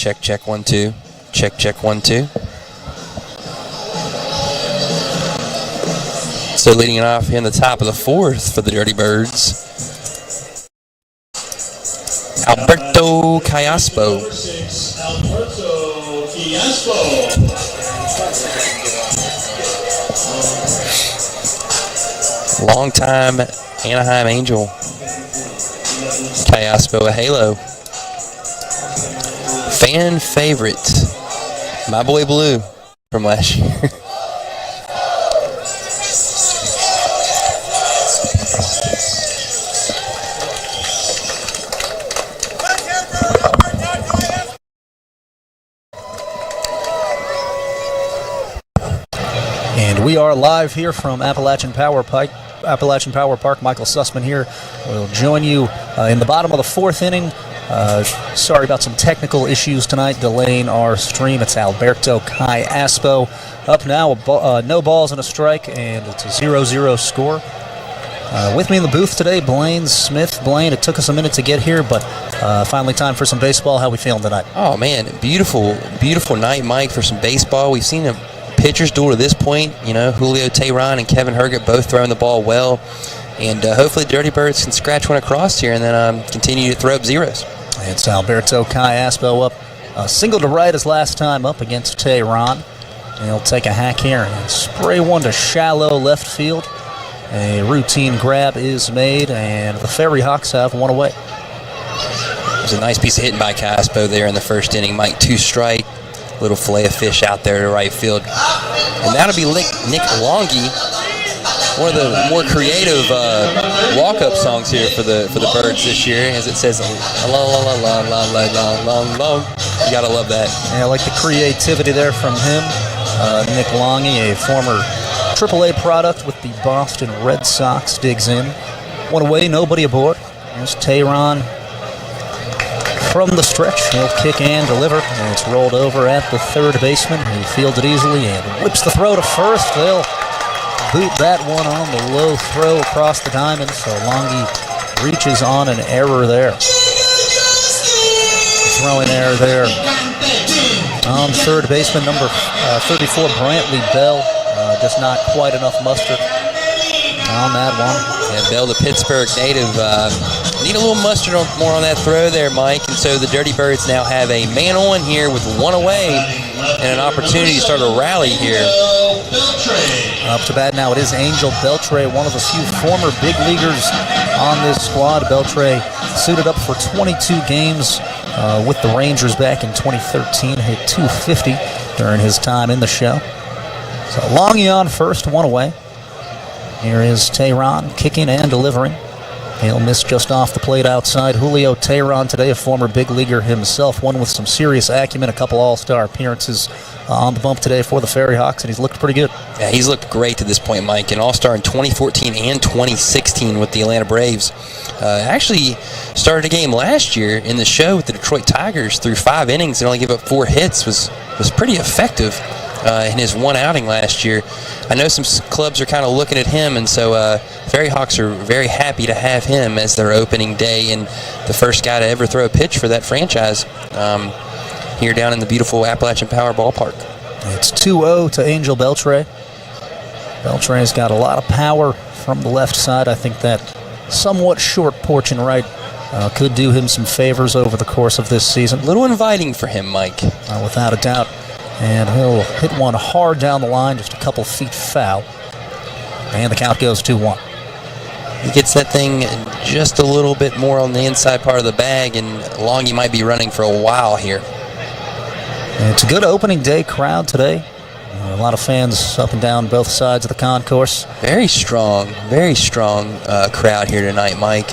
Check, 1, 2. Check, 1, 2. So leading it off here in the top of the fourth for the Dirty Birds, Alberto Kiaspo. Longtime Anaheim Angel. Kiaspo, a halo. Fan favorite, my boy Blue from last year. And we are live here from Appalachian Power Park. Michael Sussman here will join you in the bottom of the fourth inning. Sorry about some technical issues tonight delaying our stream. It's Alberto Kiaspo up now, no balls and a strike, and it's a 0-0 score. With me in the booth today, Blaine Smith. Blaine, it took us a minute to get here, but finally time for some baseball. How we feeling tonight? Oh man, beautiful night, Mike, for some baseball. We've seen a pitchers duel to this point. You know, Julio Teheran and Kevin Herget both throwing the ball well, and hopefully Dirty Birds can scratch one across here and then continue to throw up zeros. It's Alberto Kiaspo up, single to right his last time up against Teheran. And he'll take a hack here and spray one to shallow left field. A routine grab is made, and the Ferry Hawks have one away. It was a nice piece of hitting by Kiaspo there in the first inning. Mike, 2 strike. Little fillet of fish out there to right field. And that'll be Nick Longy, one of the more creative walk-up songs here for the Birds this year, as it says, la la la la la la la la. You gotta love that. Yeah, I like the creativity there from him. Nick Longy, a former AAA product with the Boston Red Sox, digs in. One away, nobody aboard. There's Teheran from the stretch. He'll kick and deliver, and it's rolled over at the third baseman, who fields it easily and whips the throw to first. They'll boot that one on the low throw across the diamond, so Longy reaches on an error there. Throwing error there on third baseman, number 34, Brantley Bell. Just not quite enough mustard on that one. Yeah, Bell, the Pittsburgh native, need a little mustard more on that throw there, Mike. And so the Dirty Birds now have a man on here with one away and an opportunity to start a rally here. Up to bat now, it is Angel Beltray, one of the few former big leaguers on this squad. Beltray suited up for 22 games with the Rangers back in 2013, hit .250 during his time in the show. So Longy on first, one away. Here is Teheran kicking and delivering. He'll miss just off the plate outside. Julio Teheran today, a former big leaguer himself, one with some serious acumen, a couple all-star appearances on the bump today for the Ferry Hawks, and he's looked pretty good. Yeah, he's looked great to this point, Mike. An all-star in 2014 and 2016 with the Atlanta Braves. Actually started a game last year in the show with the Detroit Tigers through 5 innings and only gave up 4 hits. Was pretty effective in his one outing last year. I know some clubs are kind of looking at him, and so Ferry Hawks are very happy to have him as their opening day and the first guy to ever throw a pitch for that franchise here down in the beautiful Appalachian Power Ballpark. It's 2-0 to Angel Beltray. Beltray's got a lot of power from the left side. I think that somewhat short porch and right could do him some favors over the course of this season. A little inviting for him, Mike. Without a doubt. And he'll hit one hard down the line, just a couple feet foul. And the count goes 2-1. He gets that thing just a little bit more on the inside part of the bag, and Longy might be running for a while here. And it's a good opening day crowd today. A lot of fans up and down both sides of the concourse. Very strong crowd here tonight, Mike.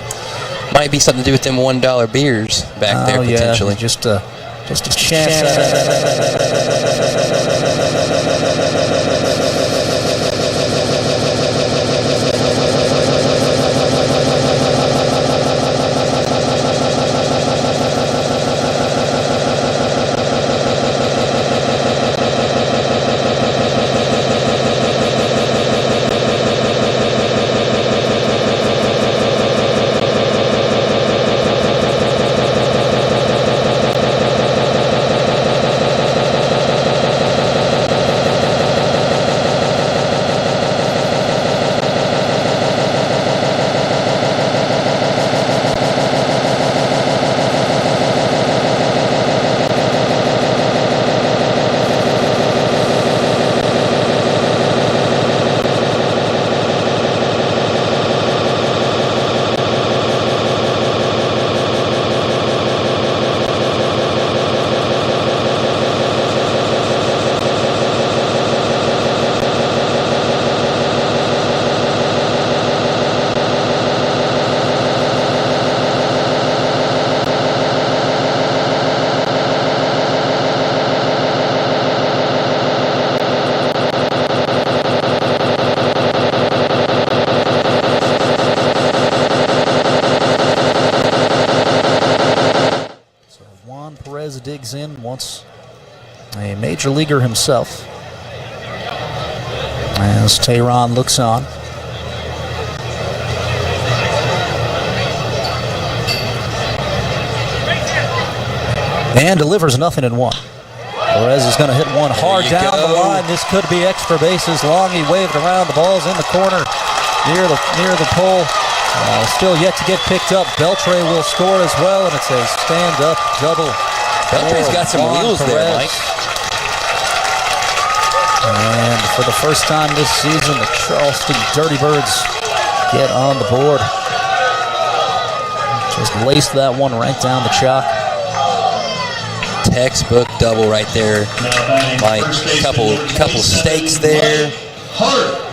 Might be something to do with them $1 beers back there, potentially. Yeah, just a chance. Perez digs in, once a major leaguer himself. As Tjc looks on. And delivers nothing in one. Perez is going to hit one hard down the line. This could be extra bases. Longy waved around. The ball's in the corner near the pole. Still yet to get picked up. Beltray will score as well, and it's a stand-up double. Beltray's got some wheels there, Mike. And for the first time this season, the Charleston Dirty Birds get on the board. Just laced that one right down the chalk. Textbook double right there, Mike. Couple stakes there.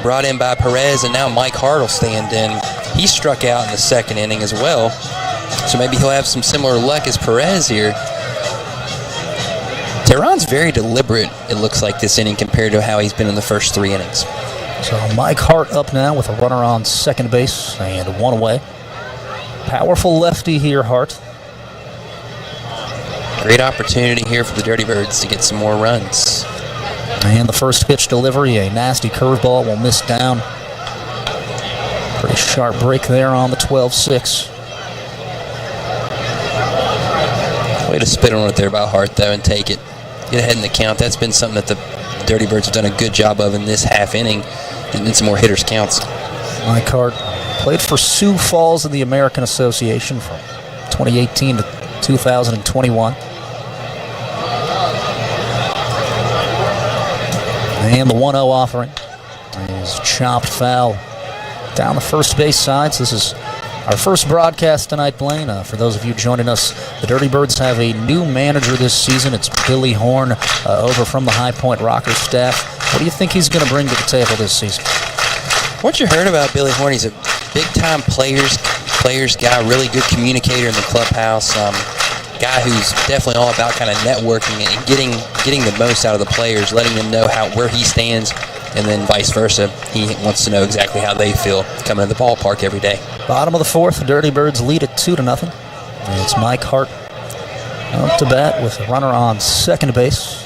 Brought in by Perez, and now Mike Hart will stand in. He struck out in the second inning as well, so maybe he'll have some similar luck as Perez here. Tjc's very deliberate, it looks like, this inning compared to how he's been in the first 3 innings. So Mike Hart up now with a runner on second base and one away. Powerful lefty here, Hart. Great opportunity here for the Dirty Birds to get some more runs. And the first pitch delivery, a nasty curveball, will miss down. Pretty sharp break there on the 12-6. Way to spit on it there by Hart, though, and take it. Get ahead in the count. That's been something that the Dirty Birds have done a good job of in this half inning, getting some more hitters' counts. Mike Hart played for Sioux Falls in the American Association from 2018 to 2021. And the 1-0 offering is chopped foul down the first base side. So this is our first broadcast tonight, Blaine. For those of you joining us, the Dirty Birds have a new manager this season. It's Billy Horn over from the High Point Rockers staff. What do you think he's going to bring to the table this season? What you heard about Billy Horn, he's a big-time players guy, really good communicator in the clubhouse. Guy who's definitely all about kind of networking and getting the most out of the players, letting them know where he stands, and then vice versa. He wants to know exactly how they feel coming to the ballpark every day. Bottom of the fourth, the Dirty Birds lead it 2-0. And it's Mike Hart up to bat with a runner on second base.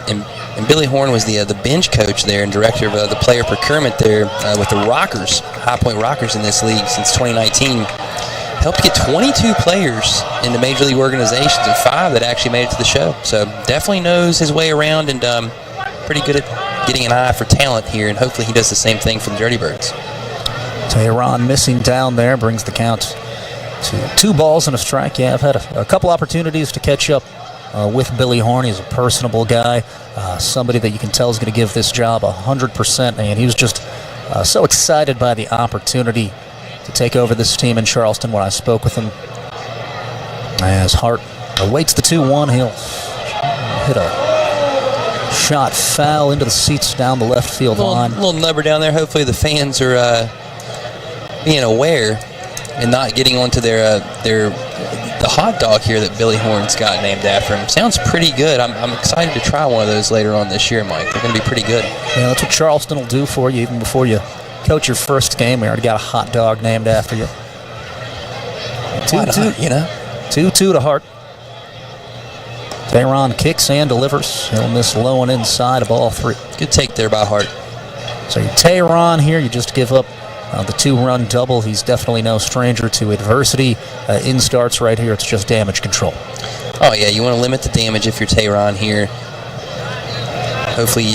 And Billy Horn was the bench coach there and director of the player procurement there with the Rockers, High Point Rockers in this league since 2019. Helped get 22 players into Major League organizations and 5 that actually made it to the show. So definitely knows his way around and pretty good at getting an eye for talent here, and hopefully he does the same thing for the Dirty Birds. Tjc missing down there brings the count to 2 balls and a strike. Yeah, I've had a couple opportunities to catch up with Billy Horn. He's a personable guy, somebody that you can tell is going to give this job 100%, and he was just so excited by the opportunity to take over this team in Charleston when I spoke with him. As Hart awaits the 2-1, he'll hit a shot foul into the seats down the left field line. A little number down there. Hopefully the fans are being aware and not getting onto the hot dog here that Billy Horn's got named after him. Sounds pretty good. I'm excited to try one of those later on this year, Mike. They're going to be pretty good. Yeah, that's what Charleston will do for you even before you coach your first game. We already got a hot dog named after you. 2-2, you know. 2-2 to Hart. Tjc kicks and delivers. He'll miss low and inside of ball 3. Good take there by Hart. So you Tjc here, you just give up the 2-run double. He's definitely no stranger to adversity. In starts right here, it's just damage control. Oh, yeah, you want to limit the damage if you're Tjc here. Hopefully,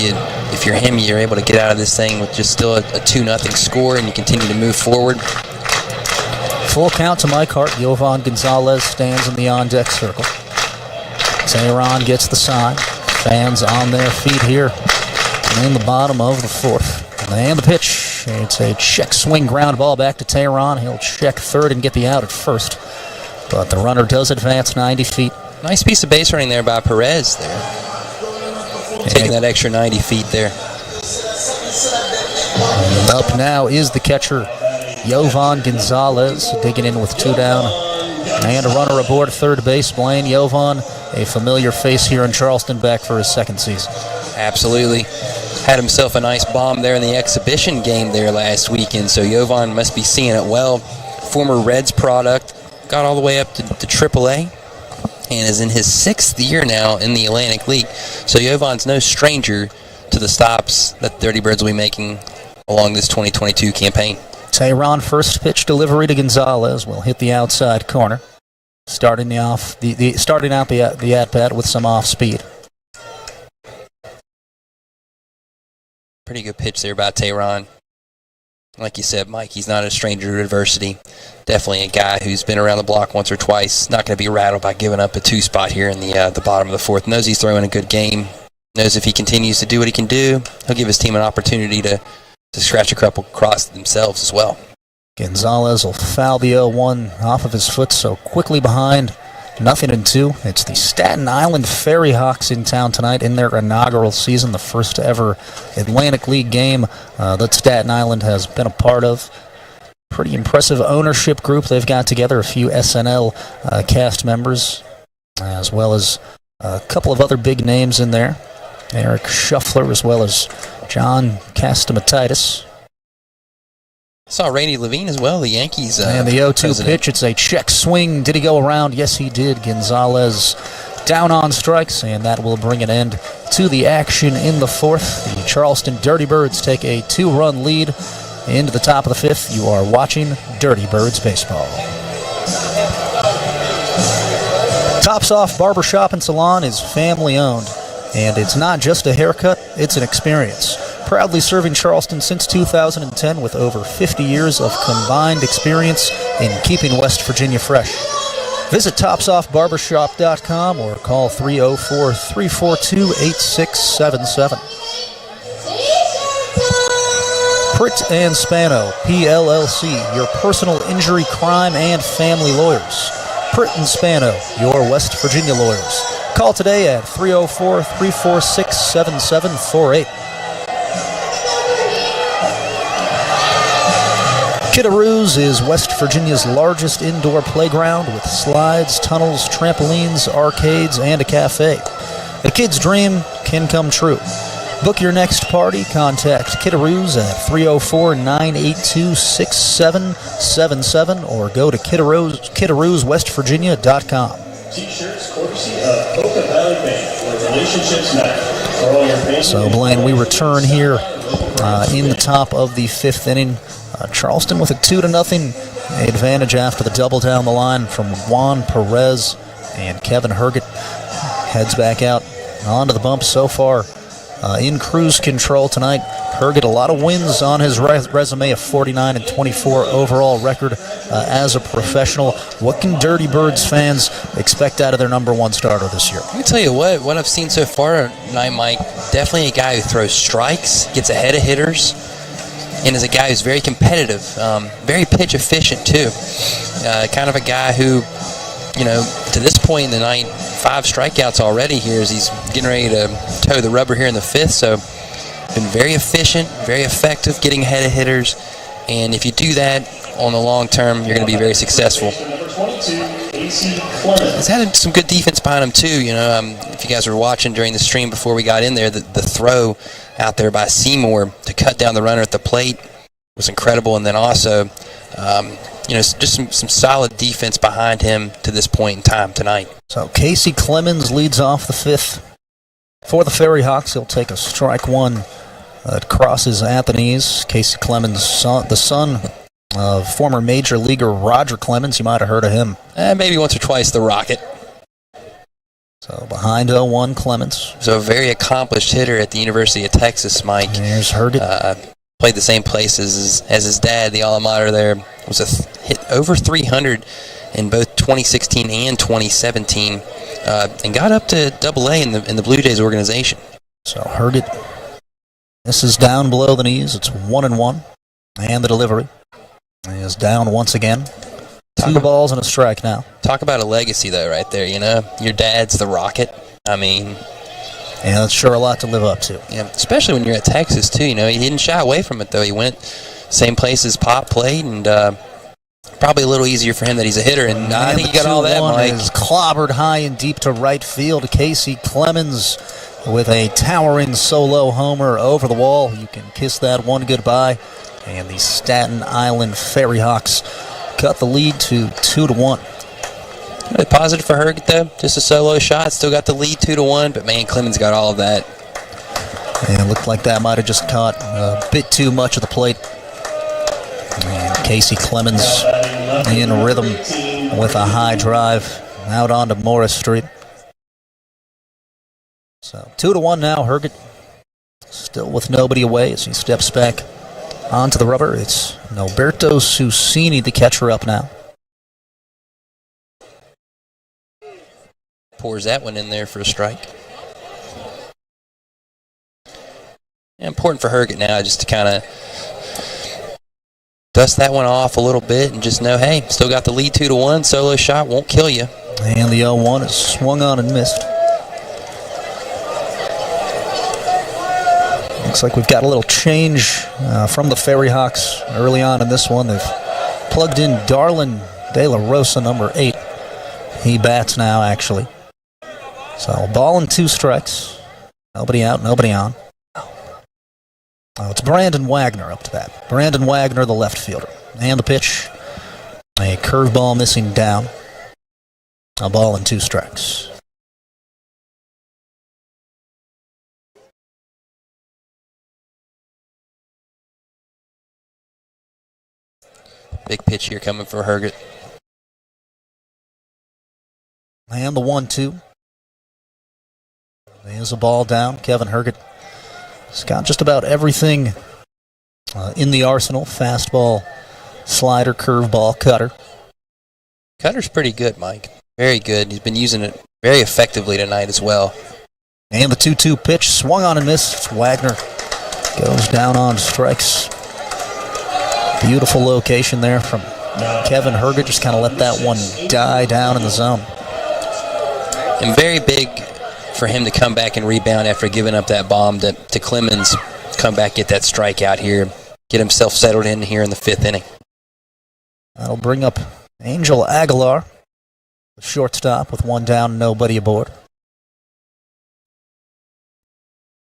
if you're him, you're able to get out of this thing with just still a 2-0 score, and you continue to move forward. Full count to Mike Hart. Jovan Gonzalez stands in the on-deck circle. Tjc gets the sign. Fans on their feet here in the bottom of the fourth. And the pitch. It's a check swing ground ball back to Tjc. He'll check third and get the out at first. But the runner does advance 90 feet. Nice piece of base running there by Perez there. Taking that extra 90 feet there. And up now is the catcher, Jovan Gonzalez, digging in with 2 down. And a runner aboard third base, Blaine. Jovan, a familiar face here in Charleston, back for his second season. Absolutely. Had himself a nice bomb there in the exhibition game there last weekend, so Jovan must be seeing it well. Former Reds product, got all the way up to AAA. and is in his 6th year now in the Atlantic League. So Jovan's no stranger to the stops that the Dirty Birds will be making along this 2022 campaign. Tehran first pitch delivery to Gonzalez will hit the outside corner, starting out the at-bat with some off speed. Pretty good pitch there by Tehran. Like you said, Mike, he's not a stranger to adversity. Definitely a guy who's been around the block once or twice. Not going to be rattled by giving up a 2 spot here in the bottom of the 4th. Knows he's throwing a good game. Knows if he continues to do what he can do, he'll give his team an opportunity to scratch a couple across themselves as well. Gonzalez will foul the 0-1 off of his foot, so quickly behind. 0-2. It's the Staten Island Ferry Hawks in town tonight in their inaugural season, the first ever Atlantic League game that Staten Island has been a part of. Pretty impressive ownership group they've got together, a few SNL cast members, as well as a couple of other big names in there. Eric Shuffler, as well as John Castamatidis. Saw Randy Levine as well, the Yankees. And the 0-2 president. pitch, it's a check swing. Did he go around? Yes, he did. Gonzalez down on strikes, and that will bring an end to the action in the 4th. The Charleston Dirty Birds take a 2-run lead into the top of the 5th. You are watching Dirty Birds Baseball. Tops Off Barbershop and Salon is family owned, and it's not just a haircut, it's an experience. Proudly serving Charleston since 2010 with over 50 years of combined experience in keeping West Virginia fresh. Visit topsoffbarbershop.com or call 304-342-8677. Pritt and Spano, PLLC, your personal injury, crime, and family lawyers. Pritt and Spano, your West Virginia lawyers. Call today at 304-346-7748. Kiddaroos is West Virginia's largest indoor playground with slides, tunnels, trampolines, arcades, and a cafe. A kid's dream can come true. Book your next party. Contact Kiddaroos at 304-982-6777 or go to kiddarooswestvirginia.com. T-shirts courtesy of Oakland Valley Bank, where relationships matter. For all your family. So, Blaine, we return here in the top of the 5th inning. Charleston with a 2-0 advantage after the double down the line from Juan Perez, and Kevin Herget heads back out onto the bump so far in cruise control tonight. Herget, a lot of wins on his resume, a 49-24 overall record as a professional. What can Dirty Birds fans expect out of their number 1 starter this year? Let me tell you what I've seen so far tonight, Mike, definitely a guy who throws strikes, gets ahead of hitters, and is a guy who's very competitive, very pitch efficient too. Kind of a guy who, to this point in the night, 5 strikeouts already here as he's getting ready to toe the rubber here in the 5th. So been very efficient, very effective, getting ahead of hitters. And if you do that on the long term, you're going to be very successful. He's had some good defense behind him too. If you guys were watching during the stream before we got in there, the throw out there by Seymour to cut down the runner at the plate was incredible. And then also, just some solid defense behind him to this point in time tonight. So Casey Clemens leads off the 5th. For the Ferry Hawks, he'll take a strike 1 that crosses at the knees. Casey Clemens, the son of former major leaguer Roger Clemens. You might have heard of him. Maybe once or twice, the Rocket. So behind 0-1, Clemens. So a very accomplished hitter at the University of Texas, Mike. There's Herget. Played the same place as his dad, the alma mater there. Was hit over 300 in both 2016 and 2017, and got up to AA in the Blue Jays organization. So Herget, this is down below the knees. It's 1-1, and the delivery is down once again. 2 balls and a strike now. Talk about a legacy, though, right there. Your dad's the Rocket. I mean, yeah, that's sure a lot to live up to. Yeah, especially when you're at Texas too. He didn't shy away from it though. He went same place as Pop played, and probably a little easier for him that he's a hitter. And I think he got all that, Mike. Is clobbered high and deep to right field. Casey Clemens with a towering solo homer over the wall. You can kiss that one goodbye. And the Staten Island Ferry Hawks cut the lead to 2-1. Really positive for Herget, though. Just a solo shot. Still got the lead 2-1, but, man, Clemens got all of that. And it looked like that might have just caught a bit too much of the plate. And Casey Clemens in rhythm with a high drive out onto Morris Street. So 2-1 now. Herget still with nobody away as he steps back onto the rubber. It's Alberto Susini, the catcher, up now. Pours that one in there for a strike. Important for Herget now just to kind of dust that one off a little bit and just know, hey, still got the lead 2-1. Solo shot won't kill you. And the 0-1 is swung on and missed. Looks like we've got a little change from the Ferry Hawks early on in this one. They've plugged in Darlin De La Rosa, number 8. He bats now, actually. So, ball and 2 strikes. Nobody out, nobody on. It's Brandon Wagner up to bat. Brandon Wagner, the left fielder. And the pitch, a curveball missing down. A ball and 2 strikes. Big pitch here coming for Herget. And the 1-2. There's a ball down. Kevin Herget has got just about everything in the arsenal. Fastball, slider, curveball, cutter. Cutter's pretty good, Mike. Very good. He's been using it very effectively tonight as well. And the 2-2 pitch swung on and missed. Wagner goes down on strikes. Beautiful location there from Kevin Herget. Just kind of let that one die down in the zone. And very big for him to come back and rebound after giving up that bomb to Clemens. Come back, get that strikeout here. Get himself settled in here in the 5th inning. That'll bring up Angel Aguilar, the shortstop, with 1 down, nobody aboard.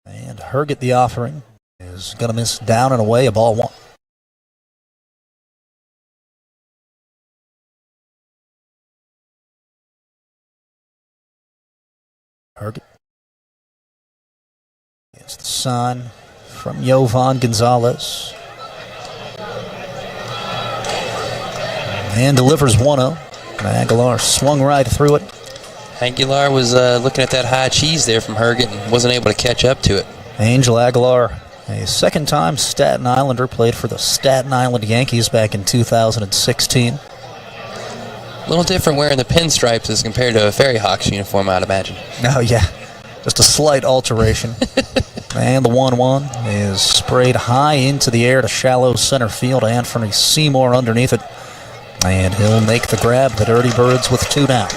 And Herget, the offering, is going to miss down and away, a ball 1. Herget. It's the sign from Jovan Gonzalez. And delivers 1-0. Aguilar swung right through it. Aguilar was looking at that high cheese there from Herget and wasn't able to catch up to it. Angel Aguilar, a second-time Staten Islander, played for the Staten Island Yankees back in 2016. A little different wearing the pinstripes as compared to a Ferry Hawks uniform, I'd imagine. Oh, yeah. Just a slight alteration. And the 1-1 is sprayed high into the air to shallow center field. Anthony Seymour underneath it. And he'll make the grab. The Dirty Birds with 2 down.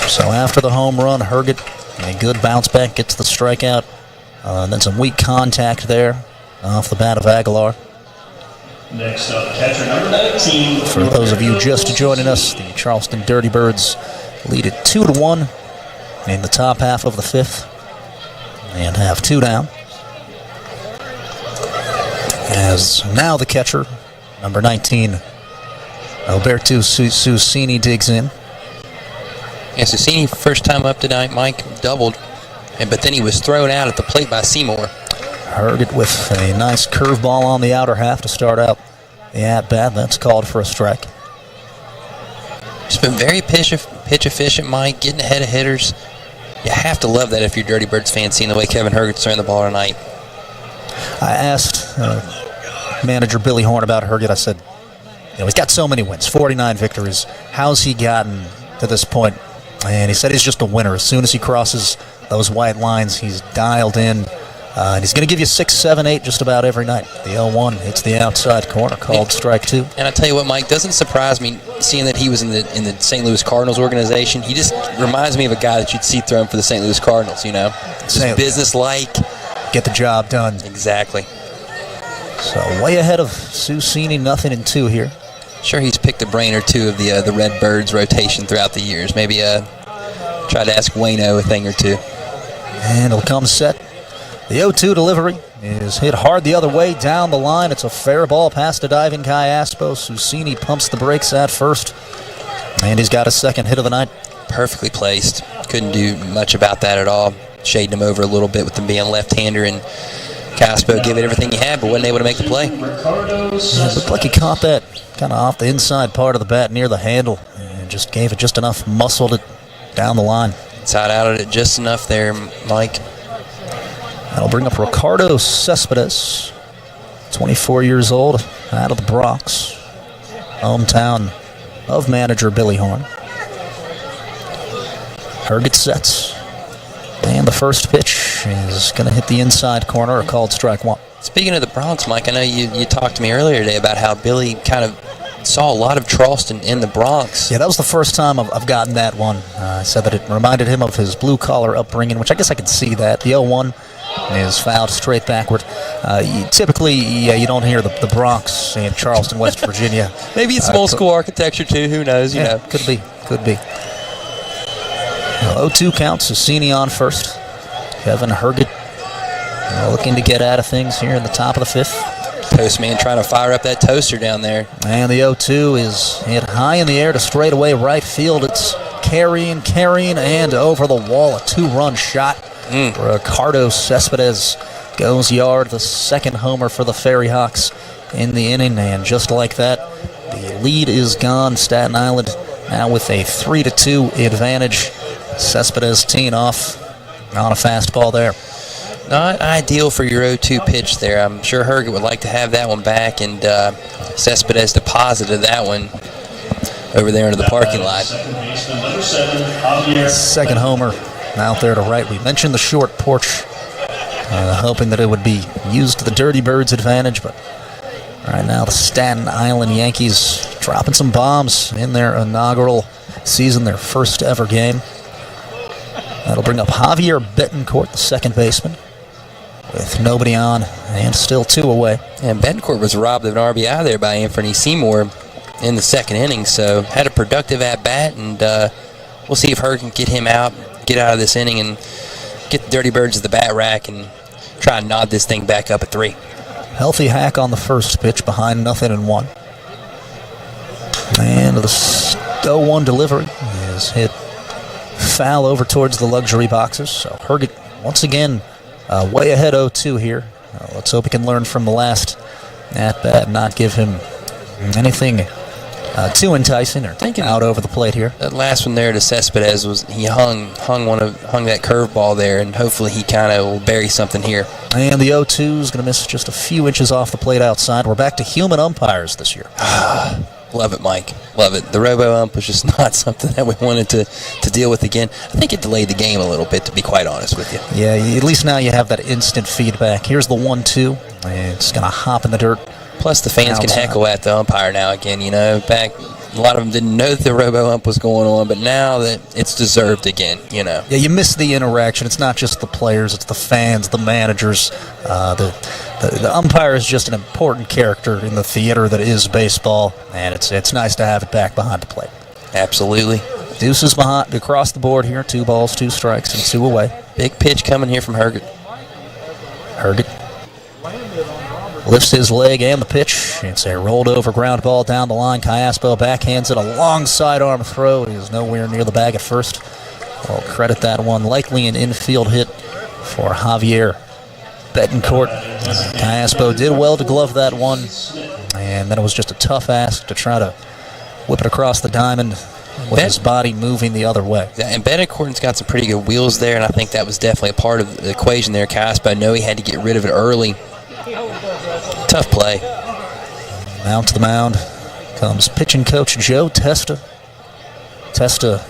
So after the home run, Herget, a good bounce back, gets the strikeout. And then some weak contact there off the bat of Aguilar. Next up, catcher number 19. For those of you just joining us, the Charleston Dirty Birds lead it 2-1 in the top half of the 5th and have 2 down. As now the catcher, number 19, Alberto Susini, digs in. Yeah, Susini, first time up tonight, Mike, doubled, but then he was thrown out at the plate by Seymour. Herget with a nice curveball on the outer half to start out the at-bat. That's called for a strike. He's been very pitch efficient, Mike, getting ahead of hitters. You have to love that if you're Dirty Birds fan, seeing the way Kevin Herget's throwing the ball tonight. I asked manager Billy Horn about Herget. I said, he's got so many wins, 49 victories. How's he gotten to this point? And he said he's just a winner. As soon as he crosses those white lines, he's dialed in. And he's going to give you 6, 7, 8 just about every night. The 0-1 hits the outside corner, called strike 2. And I tell you what, Mike, doesn't surprise me seeing that he was in the St. Louis Cardinals organization. He just reminds me of a guy that you'd see throwing for the St. Louis Cardinals, Just business-like. Get the job done. Exactly. So way ahead of Susini, 0-2 here. Sure, he's picked a brain or two of the Red Birds rotation throughout the years. Maybe try to ask Wayno a thing or two. And it'll come set. The 0-2 delivery is hit hard the other way down the line. It's a fair ball past a diving Kiaspo. Susini pumps the brakes at first, and he's got a second hit of the night. Perfectly placed. Couldn't do much about that at all. Shading him over a little bit with him being left-hander, and Kiaspo gave it everything he had, but wasn't able to make the play. It looked like he caught that kind of off the inside part of the bat near the handle, and just gave it just enough, muscled it down the line. Inside outed it just enough there, Mike. That'll bring up Ricardo Cespedes, 24 years old, out of the Bronx, hometown of manager Billy Horn. Herget sets, and the first pitch is going to hit the inside corner, a called strike one. Speaking of the Bronx, Mike, I know you talked to me earlier today about how Billy kind of saw a lot of Charleston in the Bronx. Yeah, that was the first time I've gotten that one. I said that it reminded him of his blue-collar upbringing, which I guess I could see that. The 0-1 is fouled straight backward. Typically, you don't hear the Bronx in Charleston, West Virginia. Maybe it's some old school architecture, too. Who knows? You know. Could be. 0-2 count. Susini on first. Kevin Herget looking to get out of things here in the top of the fifth. Postman trying to fire up that toaster down there. And the 0-2 is hit high in the air to straightaway right field. It's carrying, and over the wall. A two-run shot. Ricardo Cespedes goes yard, the second homer for the Ferry Hawks in the inning. And just like that, the lead is gone. Staten Island now with a 3-2 advantage. Cespedes teeing off on a fastball there. Not ideal for your 0-2 pitch there. I'm sure Herget would like to have that one back, and Cespedes deposited that one over there into the parking lot. Second homer out there to right. We mentioned the short porch, hoping that it would be used to the Dirty Birds' advantage, but right now the Staten Island Yankees dropping some bombs in their inaugural season, their first ever game. That'll bring up Javier Bettencourt, the second baseman, with nobody on and still two away. And Bettencourt was robbed of an RBI there by Anthony Seymour in the second inning, so had a productive at-bat, and we'll see if Herg can get him out, get out of this inning, and get the Dirty Birds at the bat rack and try and nod this thing back up at 3. Healthy hack on the first pitch, behind 0-1. And the 0-1 delivery is hit foul over towards the luxury boxes. So Herget once again way ahead 0-2 here. Let's hope he can learn from the last at-bat and not give him anything too enticing or out over the plate here. That last one there to Cespedes was he hung that curveball there, and hopefully he kind of will bury something here. And the 0-2 is going to miss just a few inches off the plate outside. We're back to human umpires this year. Love it, Mike. Love it. The robo-ump was just not something that we wanted to deal with again. I think it delayed the game a little bit, to be quite honest with you. Yeah, at least now you have that instant feedback. Here's the 1-2. It's going to hop in the dirt. Plus, the fans can heckle at the umpire now again. You know, back a lot of them didn't know that the robo-ump was going on, but now that it's deserved again, you know. Yeah, you miss the interaction. It's not just the players, it's the fans, the managers. The umpire is just an important character in the theater that is baseball, and it's nice to have it back behind the plate. Absolutely. Deuces behind across the board here. 2 balls, 2 strikes, and 2 away. Big pitch coming here from Herget. Herget lifts his leg and the pitch. It's a rolled over ground ball down the line. Kiaspo backhands it, a long sidearm throw. He is nowhere near the bag at first. I'll credit that one. Likely an infield hit for Javier Bettencourt. Kiaspo did well to glove that one, and then it was just a tough ask to try to whip it across the diamond with his body moving the other way. Yeah, and Bettencourt's got some pretty good wheels there, and I think that was definitely a part of the equation there. Kiaspo, I know he had to get rid of it early. Tough play. Now to the mound comes pitching coach Joe Testa. Testa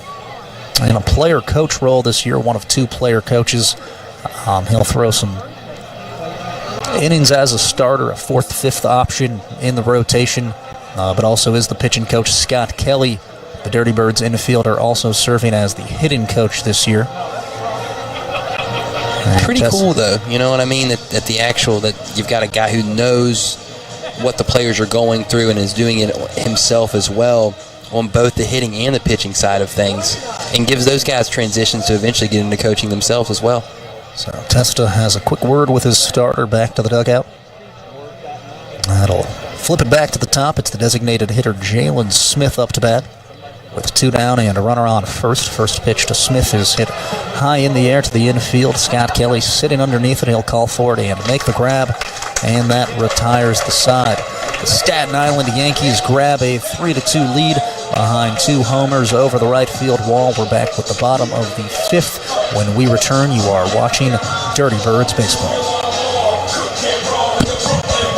in a player coach role this year, one of 2 player coaches. He'll throw some innings as a starter, a 4th, 5th option in the rotation, but also is the pitching coach. Scott Kelly, the Dirty Birds infielder, also serving as the hitting coach this year. Pretty cool, though. You know what I mean? That you've got a guy who knows what the players are going through and is doing it himself as well on both the hitting and the pitching side of things, and gives those guys transitions to eventually get into coaching themselves as well. So Testa has a quick word with his starter back to the dugout. That'll flip it back to the top. It's the designated hitter Jalen Smith up to bat with 2 down and a runner on first. First pitch to Smith is hit high in the air to the infield. Scott Kelly sitting underneath it. He'll call for it and make the grab, and that retires the side. The Staten Island Yankees grab a 3-2 lead behind 2 homers over the right field wall. We're back with the bottom of the 5th. When we return, you are watching Dirty Birds Baseball.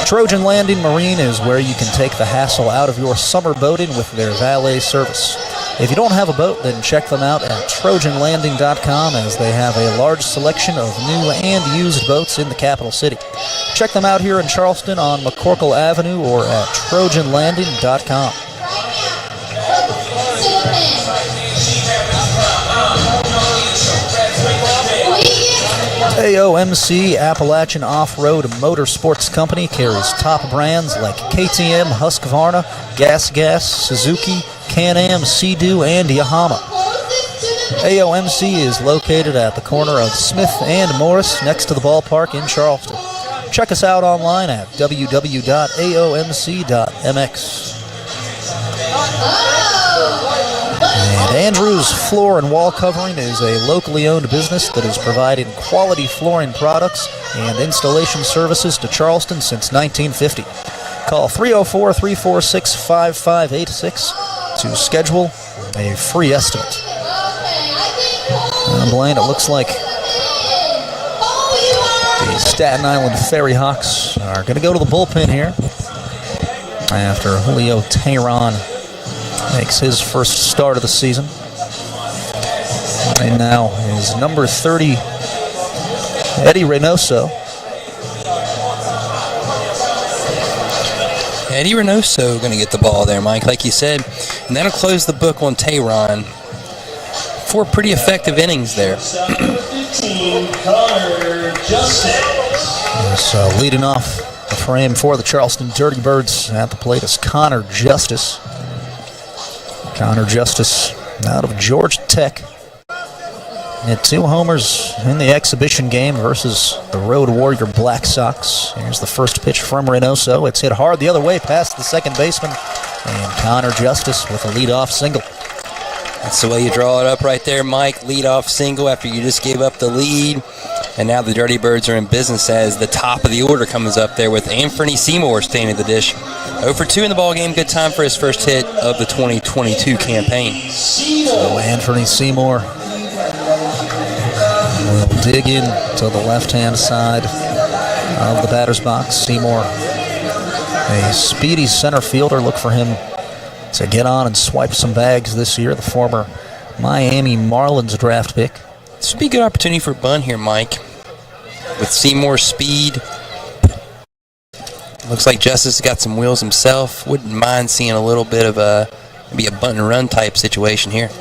Trojan Landing Marine is where you can take the hassle out of your summer boating with their valet service. If you don't have a boat, then check them out at TrojanLanding.com, as they have a large selection of new and used boats in the capital city. Check them out here in Charleston on McCorkle Avenue or at TrojanLanding.com. AOMC Appalachian Off-Road Motorsports Company carries top brands like KTM, Husqvarna, Gas, Suzuki, Can-Am, Sea-Doo, and Yamaha. AOMC is located at the corner of Smith and Morris next to the ballpark in Charleston. Check us out online at www.aomc.mx. And Andrews Floor and Wall Covering is a locally owned business that is providing quality flooring products and installation services to Charleston since 1950. Call 304-346-5586 to schedule a free estimate. And Blaine, it looks like the Staten Island Ferry Hawks are going to go to the bullpen here after Julio Tehran makes his first start of the season. And now is number 30, Eddie Reynoso. Eddie Reynoso going to get the ball there, Mike, like you said. And that'll close the book on Tehran. 4 pretty effective innings there. So leading off the frame for the Charleston Dirty Birds at the plate is Connor Justice. Connor Justice out of Georgia Tech. Had 2 homers in the exhibition game versus the Road Warrior Black Sox. Here's the first pitch from Reynoso. It's hit hard the other way past the second baseman. And Connor Justice with a leadoff single. That's the way you draw it up right there, Mike. Leadoff single after you just gave up the lead. And now the Dirty Birds are in business as the top of the order comes up there with Anthony Seymour standing at the dish. 0 for 2 in the ballgame. Good time for his first hit of the 2022 campaign. So Anthony Seymour will dig in to the left-hand side of the batter's box. Seymour, a speedy center fielder. Look for him to get on and swipe some bags this year. The former Miami Marlins draft pick. This would be a good opportunity for a bunt here, Mike. With Seymour's speed. Looks like Justice has got some wheels himself. Wouldn't mind seeing a little bit of maybe a bunt and run type situation here.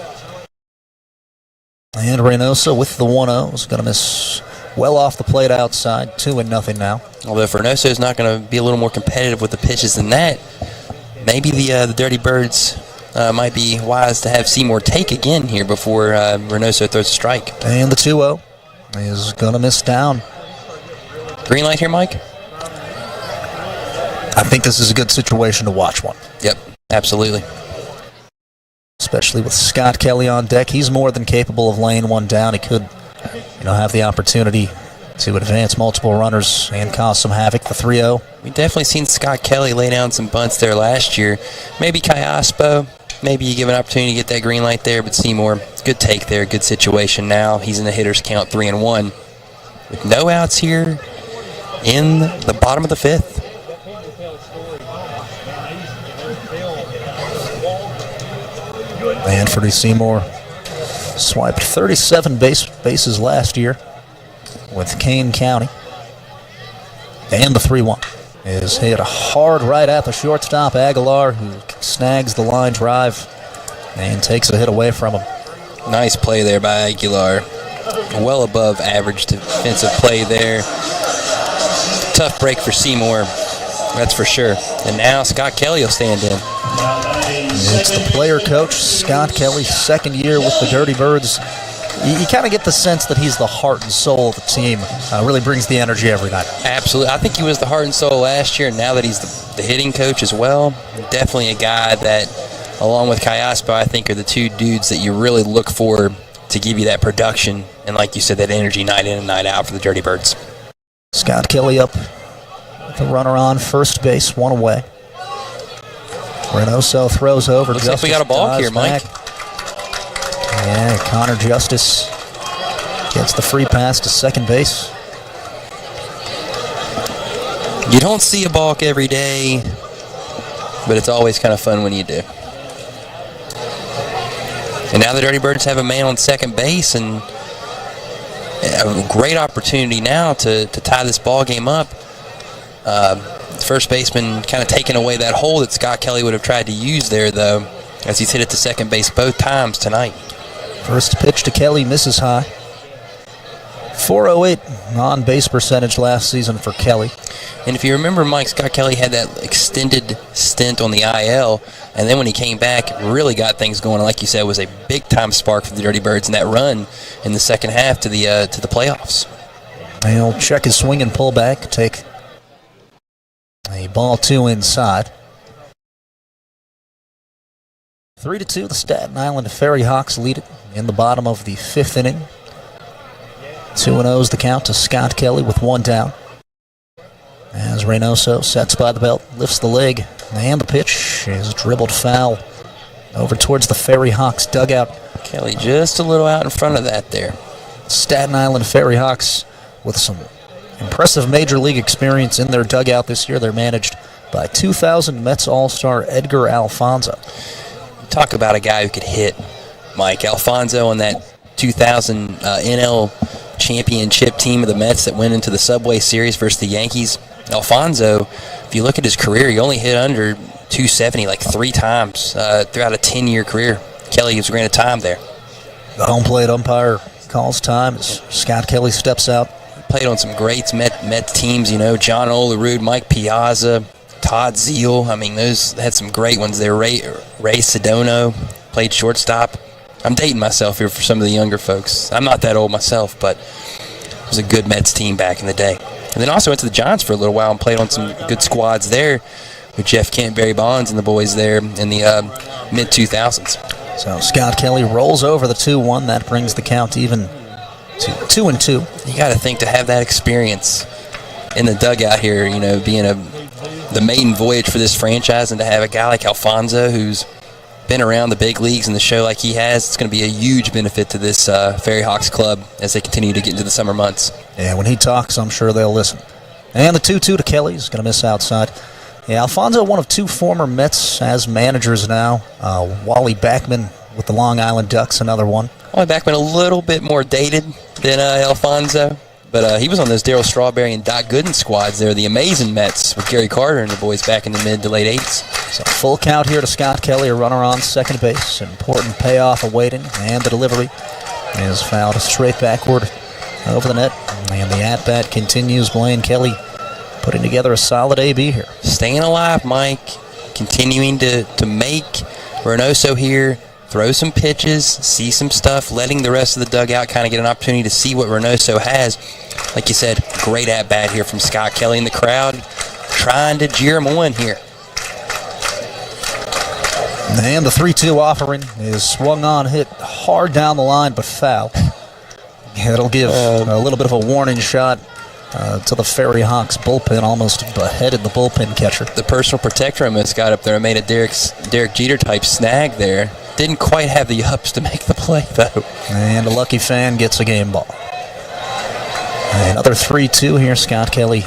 And Reynoso with the 1-0 is going to miss well off the plate outside. 2-0 now. Although if Reynoso is not going to be a little more competitive with the pitches than that, maybe the Dirty Birds might be wise to have Seymour take again here before Reynoso throws a strike. And the 2-0 is going to miss down. Green light here, Mike? I think this is a good situation to watch one. Yep, absolutely. Especially with Scott Kelly on deck. He's more than capable of laying one down. He could, have the opportunity to advance multiple runners and cause some havoc. The 3-0. We definitely seen Scott Kelly lay down some bunts there last year. Maybe Kiaspo. Maybe you give an opportunity to get that green light there, but Seymour, good take there, good situation now. He's in the hitter's count 3-1. With no outs here in the bottom of the 5th. Anthony Seymour swiped 37 bases last year with Kane County. And the 3-1 is hit hard right at the shortstop, Aguilar, who snags the line drive and takes a hit away from him. Nice play there by Aguilar. Well above average defensive play there. Tough break for Seymour, that's for sure. And now Scott Kelly will stand in. It's the player coach, Scott Kelly, second year with the Dirty Birds. you kind of get the sense that he's the heart and soul of the team. Really brings the energy every night. Absolutely. I think he was the heart and soul last year, and now that he's the hitting coach as well, definitely a guy that, along with Kiaspo, I think are the two dudes that you really look for to give you that production and, like you said, that energy night in and night out for the Dirty Birds. Scott Kelly up, the runner on first base, one away. Reynoso throws over. Looks Justice like we got a balk here, Mike. Yeah, Connor Justice gets the free pass to second base. You don't see a balk every day, but it's always kind of fun when you do. And now the Dirty Birds have a man on second base, and a great opportunity now to tie this ball game up. First baseman kind of taking away that hole that Scott Kelly would have tried to use there, though, as he's hit it to second base both times tonight. First pitch to Kelly misses high. 408 on-base percentage last season for Kelly. And if you remember, Mike, Scott Kelly had that extended stint on the IL, and then when he came back, really got things going. Like you said, it was a big-time spark for the Dirty Birds in that run in the second half to the playoffs. He'll check his swing and pull back, take a ball two inside. 3-2, the Staten Island Ferry Hawks lead it in the bottom of the fifth inning. 2-0 is the count to Scott Kelly with one down. As Reynoso sets by the belt, lifts the leg, and the pitch is dribbled foul over towards the Ferry Hawks dugout. Kelly just a little out in front of that there. Staten Island Ferry Hawks with some impressive major league experience in their dugout this year. They're managed by 2000 Mets All-Star Edgar Alfonso. Talk about a guy who could hit, Mike. Alfonso on that 2000 NL championship team of the Mets that went into the Subway Series versus the Yankees. Alfonso, if you look at his career, he only hit under 270 like 3 times throughout a 10-year career. Kelly was granted time there. The home plate umpire calls time as Scott Kelly steps out. Played on some greats Met teams, you know, John Olerud, Mike Piazza, Todd Zeal. I mean, those had some great ones there. Ray Sedano played shortstop. I'm dating myself here for some of the younger folks. I'm not that old myself, but it was a good Mets team back in the day. And then also went to the Giants for a little while and played on some good squads there with Jeff Kent, Barry Bonds, and the boys there in the mid-2000s. So Scott Kelly rolls over the 2-1. That brings the count even to 2-2. You got to think to have that experience in the dugout here, you know, being the maiden voyage for this franchise, and to have a guy like Alfonso who's been around the big leagues and the show like he has, it's going to be a huge benefit to this Ferry Hawks club as they continue to get into the summer months. Yeah, when he talks, I'm sure they'll listen. And the 2-2 to Kelly is going to miss outside. Yeah, Alfonso, one of 2 former Mets as managers now. Wally Backman with the Long Island Ducks, another one. Wally Backman a little bit more dated than Alfonso, but he was on those Darryl Strawberry and Doc Gooden squads there, the amazing Mets with Gary Carter and the boys back in the mid to late 80s. So full count here to Scott Kelly, a runner on second base. Important payoff awaiting, and the delivery is fouled straight backward over the net. And the at-bat continues. Blaine Kelly putting together a solid AB here. Staying alive, Mike. Continuing to make Reynoso here throw some pitches, see some stuff, letting the rest of the dugout kind of get an opportunity to see what Reynoso has. Like you said, great at-bat here from Scott Kelly in the crowd, trying to jeer him on here. And the 3-2 offering is swung on, hit hard down the line, but foul. It'll give a little bit of a warning shot to the Ferry Hawks bullpen, almost beheaded the bullpen catcher. The personal protector almost got up there and made a Derek Jeter-type snag there. Didn't quite have the ups to make the play, though. And a lucky fan gets a game ball. Another 3-2 here. Scott Kelly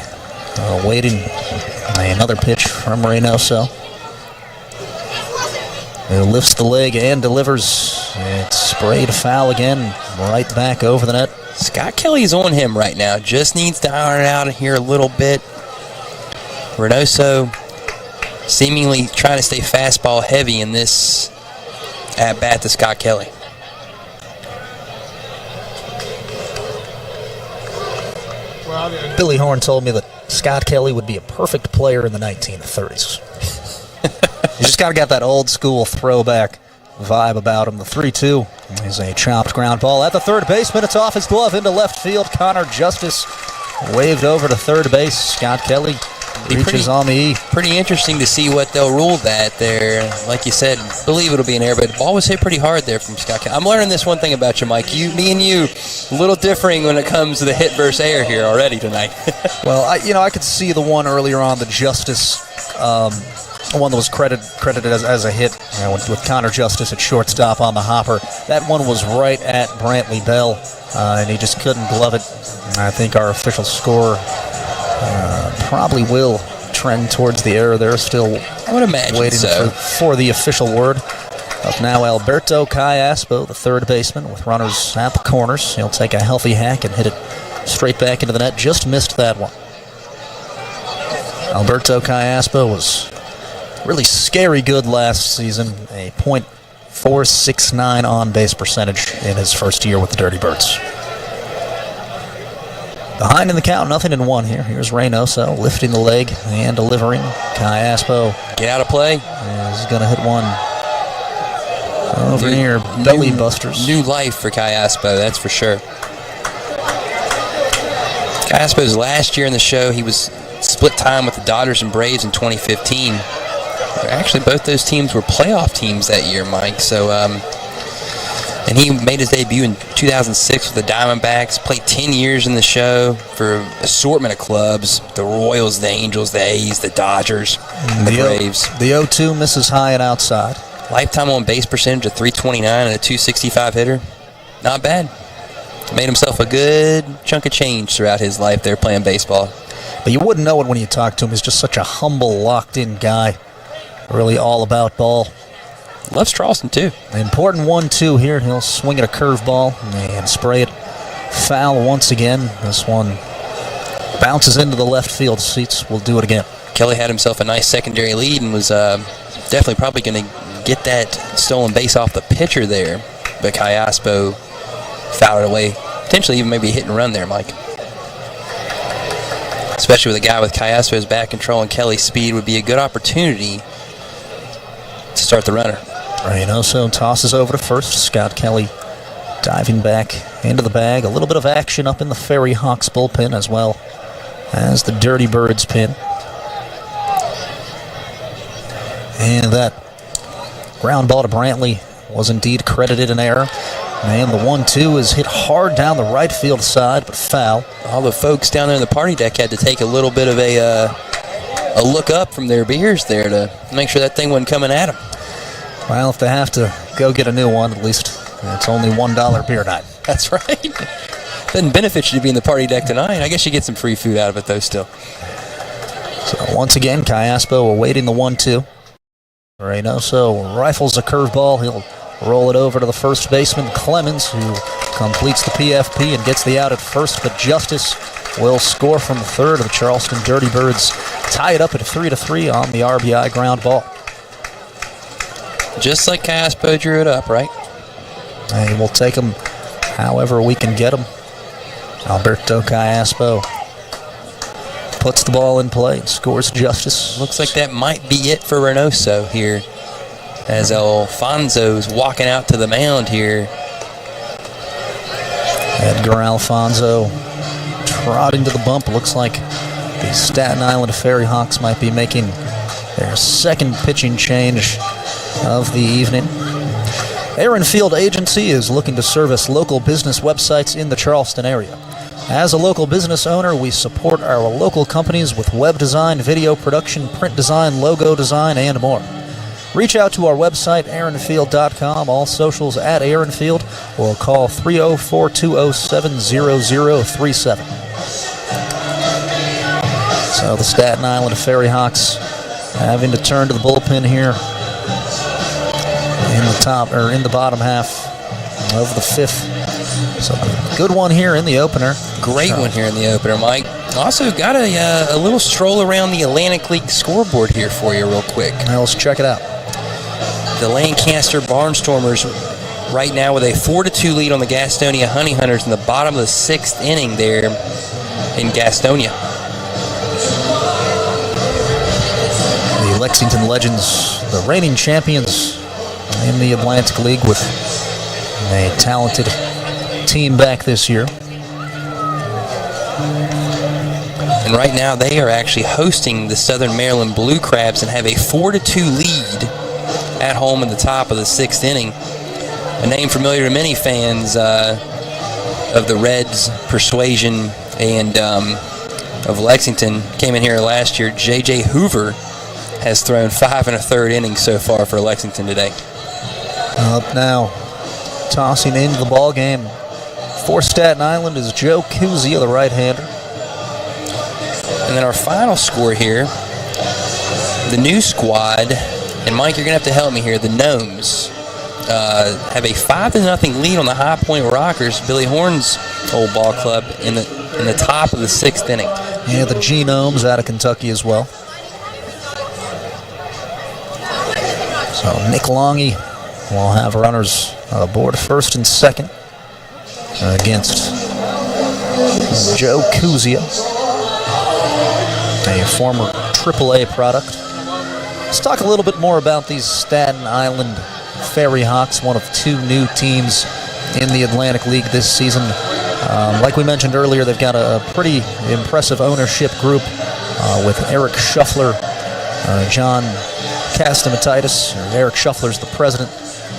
waiting. Another pitch from Reynoso. He lifts the leg and delivers. It's sprayed foul again, right back over the net. Scott Kelly's on him right now. Just needs to iron it out here a little bit. Reynoso seemingly trying to stay fastball heavy in this at-bat to Scott Kelly. Billy Horn told me that Scott Kelly would be a perfect player in the 1930s. You just got to get that old school throwback vibe about him. The 3-2 is a chopped ground ball at the third baseman. It's off his glove into left field. Connor Justice waved over to third base. Scott Kelly reaches on the E. Pretty interesting to see what they'll rule that there. Like you said, believe it'll be an error, but the ball was hit pretty hard there from Scott Kelly. I'm learning this one thing about you, Mike. Me and you, a little differing when it comes to the hit versus error here already tonight. Well, I could see the one earlier on, the Justice, one that was credited as a hit, with Connor Justice at shortstop on the hopper. That one was right at Brantley Bell, and he just couldn't glove it. And I think our official score probably will trend towards the error. They're still I would imagine waiting so. for the official word. Up now, Alberto Kiaspo, the third baseman, with runners at the corners. He'll take a healthy hack and hit it straight back into the net. Just missed that one. Alberto Kiaspo was really scary good last season, a .469 on-base percentage in his first year with the Dirty Birds. Behind in the count, 0-1 here. Here's Reynoso lifting the leg and delivering. Kiaspo Get out of play. is going to hit one over near belly busters. New life for Kiaspo, that's for sure. Kiaspo's last year in the show, he was split time with the Dodgers and Braves in 2015. Actually, both those teams were playoff teams that year, Mike. So, and he made his debut in 2006 with the Diamondbacks. Played 10 years in the show for an assortment of clubs: the Royals, the Angels, the A's, the Dodgers, and the Braves. The 0-2 misses high and outside. Lifetime on base percentage of .329 and a .265 hitter. Not bad. Made himself a good chunk of change throughout his life there playing baseball. But you wouldn't know it when you talk to him. He's just such a humble, locked-in guy. Really all about ball. Loves Charleston, too. An important 1-2 here. He'll swing at a curveball and spray it foul once again. This one bounces into the left field seats. We'll do it again. Kelly had himself a nice secondary lead and was definitely probably going to get that stolen base off the pitcher there. But Kiaspo fouled it away. Potentially even maybe a hit and run there, Mike. Especially with a guy with Kiaspo's bat control and Kelly's speed, would be a good opportunity to start the runner. Reynoso tosses over to first. Scott Kelly diving back into the bag. A little bit of action up in the Ferry Hawks bullpen as well as the Dirty Birds pin. And that ground ball to Brantley was indeed credited an error. And the 1-2 is hit hard down the right field side, but foul. All the folks down there in the party deck had to take a little bit of a look up from their beers there to make sure that thing wasn't coming at them. Well, if they have to go get a new one, at least it's only $1 beer night. That's right. Doesn't benefit you to be in the party deck tonight. I guess you get some free food out of it, though, still. So once again, Kiaspo awaiting the 1-2. Reynoso rifles a curveball. He'll roll it over to the first baseman, Clemens, who completes the PFP and gets the out at first, but Justice will score from third. The Charleston Dirty Birds tie it up at 3-3 on the RBI ground ball. Just like Kiaspo drew it up, right? And we'll take him however we can get him. Alberto Kiaspo puts the ball in play and scores Justice. Looks like that might be it for Reynoso here, as Alfonso's walking out to the mound here. Edgar Alfonso trotting to the bump. Looks like the Staten Island Ferry Hawks might be making their second pitching change of the evening. Aaron Field Agency is looking to service local business websites in the Charleston area. As a local business owner, we support our local companies with web design, video production, print design, logo design, and more. Reach out to our website, aaronfield.com, all socials at aaronfield, or call 304-207-0037. So the Staten Island Ferry Hawks having to turn to the bullpen here in the bottom half of the fifth. So good one here in the opener. Great one here in the opener, Mike. Also got a little stroll around the Atlantic League scoreboard here for you real quick. Now let's check it out. The Lancaster Barnstormers right now with a 4-2 lead on the Gastonia Honey Hunters in the bottom of the sixth inning there in Gastonia. The Lexington Legends, the reigning champions in in the Atlantic League with a talented team back this year. And right now they are actually hosting the Southern Maryland Blue Crabs and have a 4-2 lead at home in the top of the 6th inning. A name familiar to many fans of the Reds' persuasion and of Lexington. Came in here last year. J.J. Hoover has thrown 5 1/3 innings so far for Lexington today. Up now, tossing into the ball game for Staten Island is Joe Kuzia, the right-hander. And then our final score here, the new squad, and Mike, you're going to have to help me here, the Gnomes have a 5-0 lead on the High Point Rockers, Billy Horn's old ball club, in the top of the 6th inning. Yeah, the Genomes out of Kentucky as well. So Nick Longy will have runners aboard first and second against Joe Kuzia, a former AAA product. Let's talk a little bit more about these Staten Island Ferry Hawks, one of 2 new teams in the Atlantic League this season. Like we mentioned earlier, they've got a pretty impressive ownership group with Eric Shuffler, John Castamatitis, or Eric Shuffler's the president,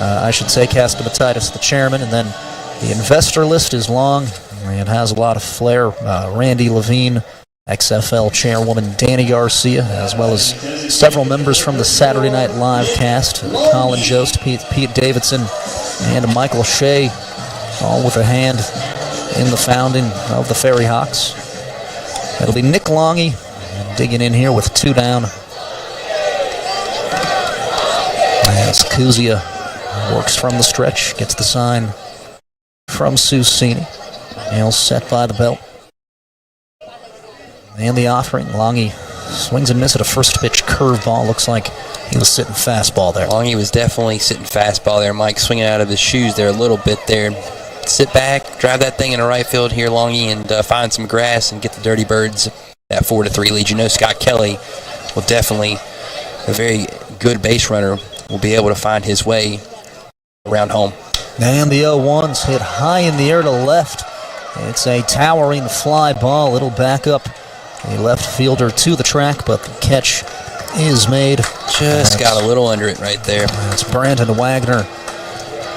I should say, Castamatitis the chairman, and then the investor list is long and has a lot of flair. Randy Levine, XFL chairwoman Danny Garcia, as well as several members from the Saturday Night Live cast, Colin Jost, Pete Davidson, and Michael Shea, all with a hand in the founding of the Ferry Hawks. It'll be Nick Longy digging in here with 2 down. As Kuzia works from the stretch, gets the sign from Susini. Nails set by the belt. And the offering, Longy swings and misses at a first pitch curveball. Looks like he was sitting fastball there. Longy was definitely sitting fastball there, Mike, swinging out of his shoes there a little bit there. Sit back, drive that thing in the right field here, Longy, and find some grass and get the Dirty Birds that 4-3 lead. You know Scott Kelly will definitely, a very good base runner, will be able to find his way around home. And the 0-1's hit high in the air to left. It's a towering fly ball. It'll back up a left fielder to the track, but the catch is made. Just got a little under it right there. It's Brandon Wagner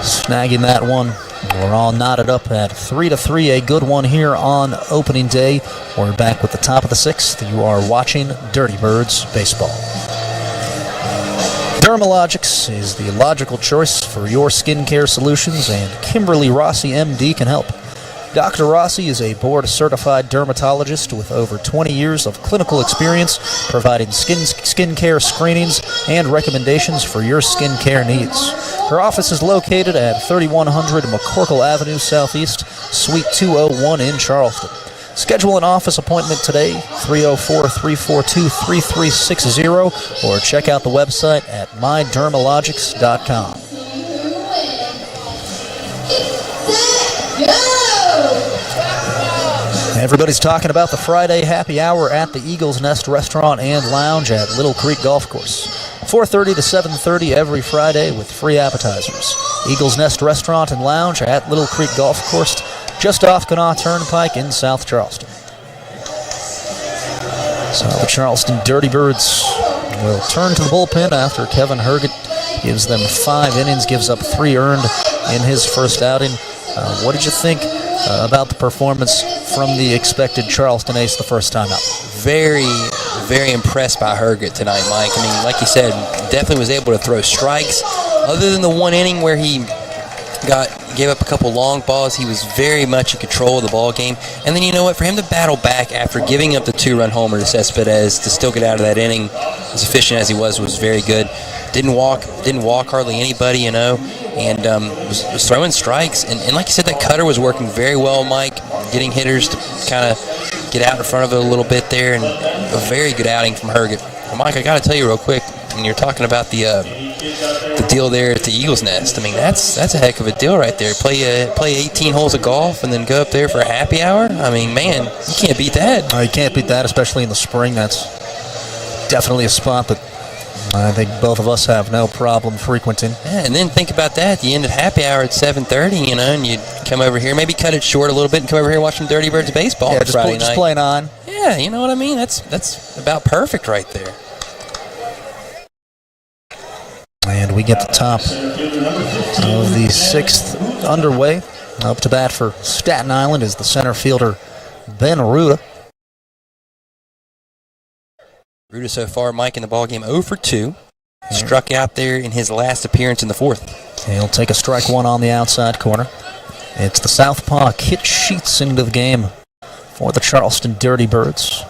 snagging that one. We're all knotted up at 3-3, a good one here on opening day. We're back with the top of the 6th. You are watching Dirty Birds Baseball. Dermalogics is the logical choice for your skincare solutions, and Kimberly Rossi, MD, can help. Dr. Rossi is a board-certified dermatologist with over 20 years of clinical experience providing skincare screenings and recommendations for your skincare needs. Her office is located at 3100 McCorkle Avenue Southeast, Suite 201 in Charleston. Schedule an office appointment today, 304-342-3360, or check out the website at mydermalogics.com. Everybody's talking about the Friday happy hour at the Eagles Nest Restaurant and Lounge at Little Creek Golf Course. 4:30 to 7:30 every Friday with free appetizers. Eagles Nest Restaurant and Lounge at Little Creek Golf Course, just off Kanawha Turnpike in South Charleston. So the Charleston Dirty Birds will turn to the bullpen after Kevin Herget gives them 5 innings, gives up 3 earned in his first outing. What did you think about the performance from the expected Charleston ace the first time out? Very, very impressed by Herget tonight, Mike. I mean, like you said, definitely was able to throw strikes. Other than the 1 inning where he gave up a couple long balls, he was very much in control of the ball game. And then you know what? For him to battle back after giving up the 2-run homer to Cespedes to still get out of that inning, as efficient as he was very good. Didn't walk hardly anybody, you know, and was throwing strikes. And like you said, that cutter was working very well, Mike, getting hitters to kind of get out in front of it a little bit there, and a very good outing from Herget. Well, Mike, I got to tell you real quick, when you're talking about the deal there at the Eagles Nest, I mean, that's a heck of a deal right there. Play 18 holes of golf and then go up there for a happy hour. I mean, man, you can't beat that. You can't beat that, especially in the spring. That's definitely a spot that I think both of us have no problem frequenting. Yeah, and then think about that. You end at happy hour at 7:30, and you come over here, maybe cut it short a little bit, and come over here and watch some Dirty Birds baseball on Friday night. Just plain on. Yeah, you know what I mean? That's about perfect right there. And we get the top of the sixth underway. Up to bat for Staten Island is the center fielder, Ben Ruda. Ruda so far, Mike, in the ballgame 0 for 2. Struck out there in his last appearance in the fourth. He'll take a strike one on the outside corner. It's the southpaw Kit Sheets into the game for the Charleston Dirty Birds.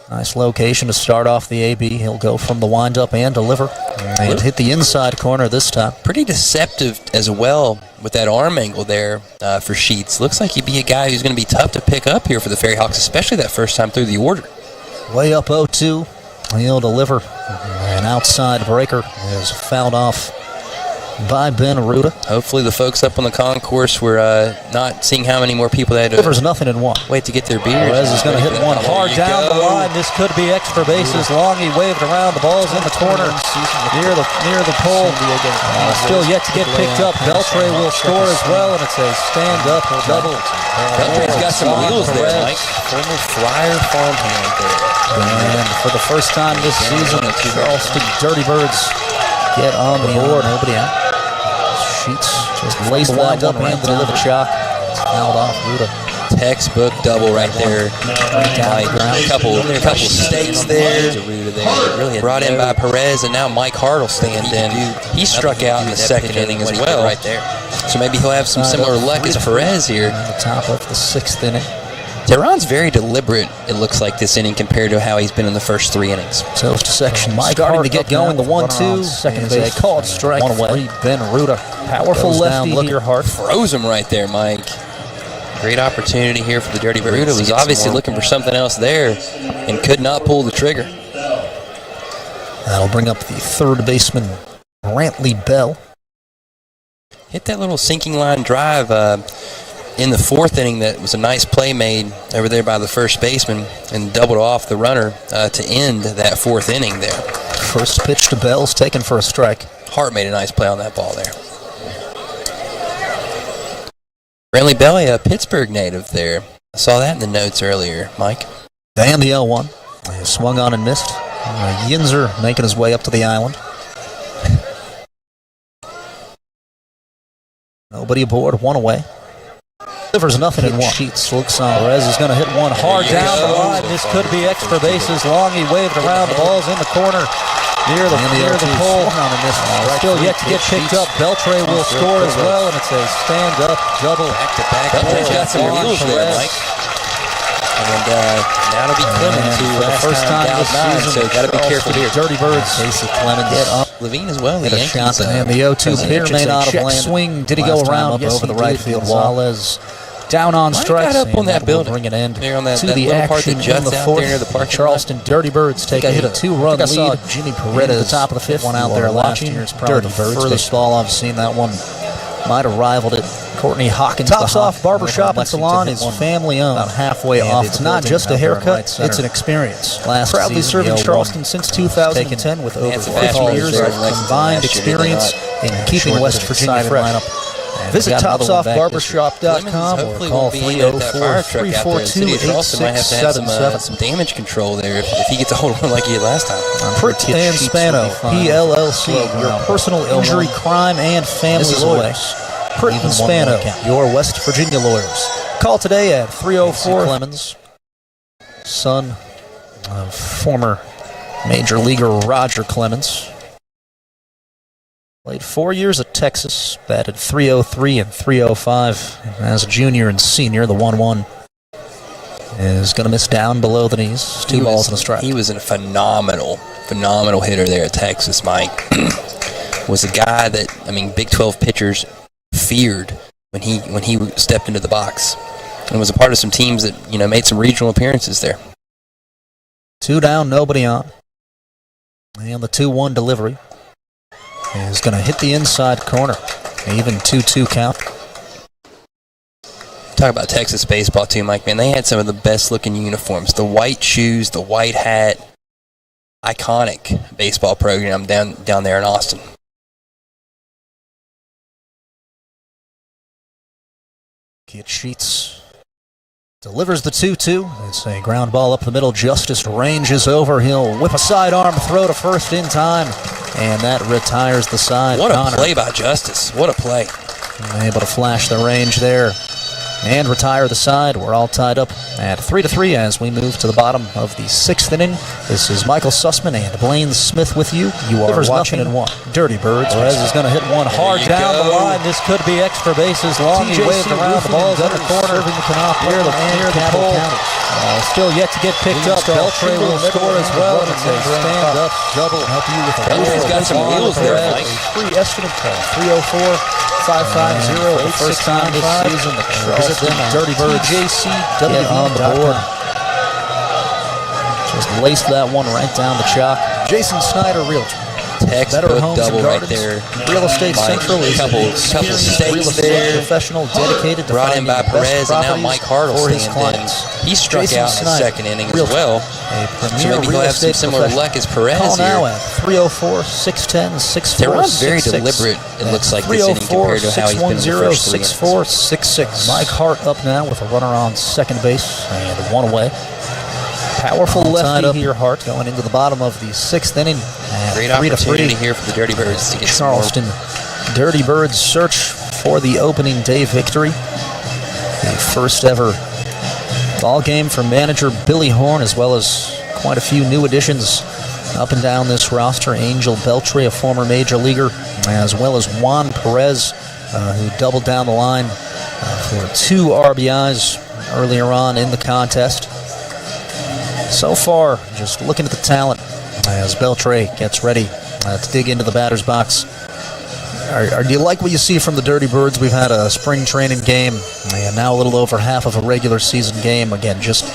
Nice location to start off the AB. He'll go from the windup and deliver. And hit the inside corner this time. Pretty deceptive as well with that arm angle there for Sheets. Looks like he'd be a guy who's going to be tough to pick up here for the Ferry Hawks, especially that first time through the order. Way up 0-2. He'll deliver. An outside breaker is fouled off by Ben Ruda. Hopefully the folks up on the concourse were not seeing how many more people they had to Delivers nothing in one. wait to get their beers. Perez is going to hit one hard down the line. This could be extra bases. Long, he waved around. The ball's in the corner near the pole. Still yet to get picked up. Beltray will score as well, and it's a stand-up double. Beltray's got some wheels there, Mike. Former Flyer farmhand there. And for the first time this season, the Charleston Dirty Birds get on the board. Nobody out. Sheets just laced wide up and delivered shot. Fouled off Ruda. Textbook double right there. Mike, a couple stakes there. Really brought in by Perez, and now Mike Hart will stand in. He struck out in the second inning as well. Right there. So maybe he'll have some similar luck as Perez here. On the top of the sixth inning. Tehran's very deliberate, it looks like, this inning compared to how he's been in the first 3 innings. So to section. Mike starting to get going. The 1-2. Second base. Called strike. One away. Ben Ruda. Powerful lefty. Look your heart. Froze him right there, Mike. Great opportunity here for the Dirty Birds. Ruda was obviously looking for something else there and could not pull the trigger. That'll bring up the third baseman, Brantley Bell. Hit that little sinking line drive in the fourth inning. That was a nice play made over there by the first baseman and doubled off the runner to end that fourth inning there. First pitch to Bell's taken for a strike. Hart made a nice play on that ball there. Brantley Bell, a Pittsburgh native there. I saw that in the notes earlier, Mike. And the 0-1. He swung on and missed. Yinzer making his way up to the island. Nobody aboard, one away. Delivers nothing in one. Sheets looks on. Perez is going to hit one hard down the line. This could be extra bases. Long, he waved around. The ball's in the corner near the pole. Still yet to get picked up. Beltray will score as well, and it's a stand-up double. Back-to-back. Beltray's got some wheels there, Mike. And now it'll be Clemens who for the first time this season. So got to be careful here. Dirty Birds. Casey Clemens. Levine as well. The Yankees. And the 0-2 pitch may not have landed. Swing. Did he go around? Yes, over the right field wall. Gonzalez down on strikes. Got up on that building. Bring an end there on that, to that the little part action that juts in the out fourth. there near the parking Charleston lot. Dirty Birds take a 2-run lead. Jimmy Perez at the top of the fifth. One out there last year. It's probably the furthest ball I've seen. That one might have rivaled it. Courtney Hawkins. Tops off Barbershop and Salon is family owned. About halfway off. It's not just a haircut, it's an experience. Proudly serving Charleston since 2010 with over 50 years of combined experience in keeping West Virginia fresh. Visit topsoffbarbershop.com or call 304-342-8677. Some damage control there if he gets a hold of one like he did last time. Pritt and Spano, PLLC, your personal injury, crime, and family lawyers. Pritt and Spano, your West Virginia lawyers. Call today at 304 Clemens, son of former major leaguer Roger Clemens. Played 4 years at Texas, batted .303 and .305. As a junior and senior, the 1-1 is going to miss down below the knees. Two balls and a strike. He was a phenomenal hitter there at Texas, Mike. Was a guy that, Big 12 pitchers feared when he stepped into the box. And was a part of some teams that, made some regional appearances there. 2 down, nobody on. And the 2-1 delivery is going to hit the inside corner. Even 2-2 count. Talk about Texas baseball too, Mike. Man, they had some of the best looking uniforms. The white shoes, the white hat. iconic baseball program down there in Austin. Tjc delivers the 2-2. It's a ground ball up the middle. Justice ranges over. He'll whip a sidearm throw to first in time, and that retires the side. What a play by Justice. What a play. Able to flash the range there and retire the side. We're all tied up at 3-3 as we move to the bottom of the 6th inning. This is Michael Sussman and Blaine Smith with you. You are watching Dirty Birds. Perez is going to hit one hard down the line. This could be extra bases. Long he waved around. The ball's in the corner. Serving the canal near the pole. Still yet to get picked up. Beltray will score as well. It's a stand-up double. Help you with the Beltray's got some wheels there, Mike. Free estimate call 304-550. The first time this season, the Charleston Dirty Birds Tjc on the board. Just laced that one right down the chalk. Jason Snyder, Realtor. Textbook double right there. Real Estate Central is couple real estate there. professional dedicated to brought in by Perez, and now Mike Hart for his clients. He struck Jason out in the Snyder, second inning Realtor, as well. A So maybe he'll have some similar luck as Perez Call now here. at 304-610-6466. They run very deliberate, it looks like, this inning compared to how he's been in the first 3 innings. 304-610-6466. Mike Hart up now with a runner on second base and one away. Powerful lefty here, Hart, going into the bottom of the 6th inning. Great opportunity here for the Dirty Birds to get Charleston Dirty Birds search for the opening day victory. The first ever ball game for manager Billy Horn, as well as quite a few new additions up and down this roster. Angel Beltray, a former major leaguer, as well as Juan Perez, who doubled down the line for 2 RBIs earlier on in the contest. So far, just looking at the talent as Beltray gets ready to dig into the batter's box. Do you like what you see from the Dirty Birds? We've had a spring training game and now a little over half of a regular season game. Again, just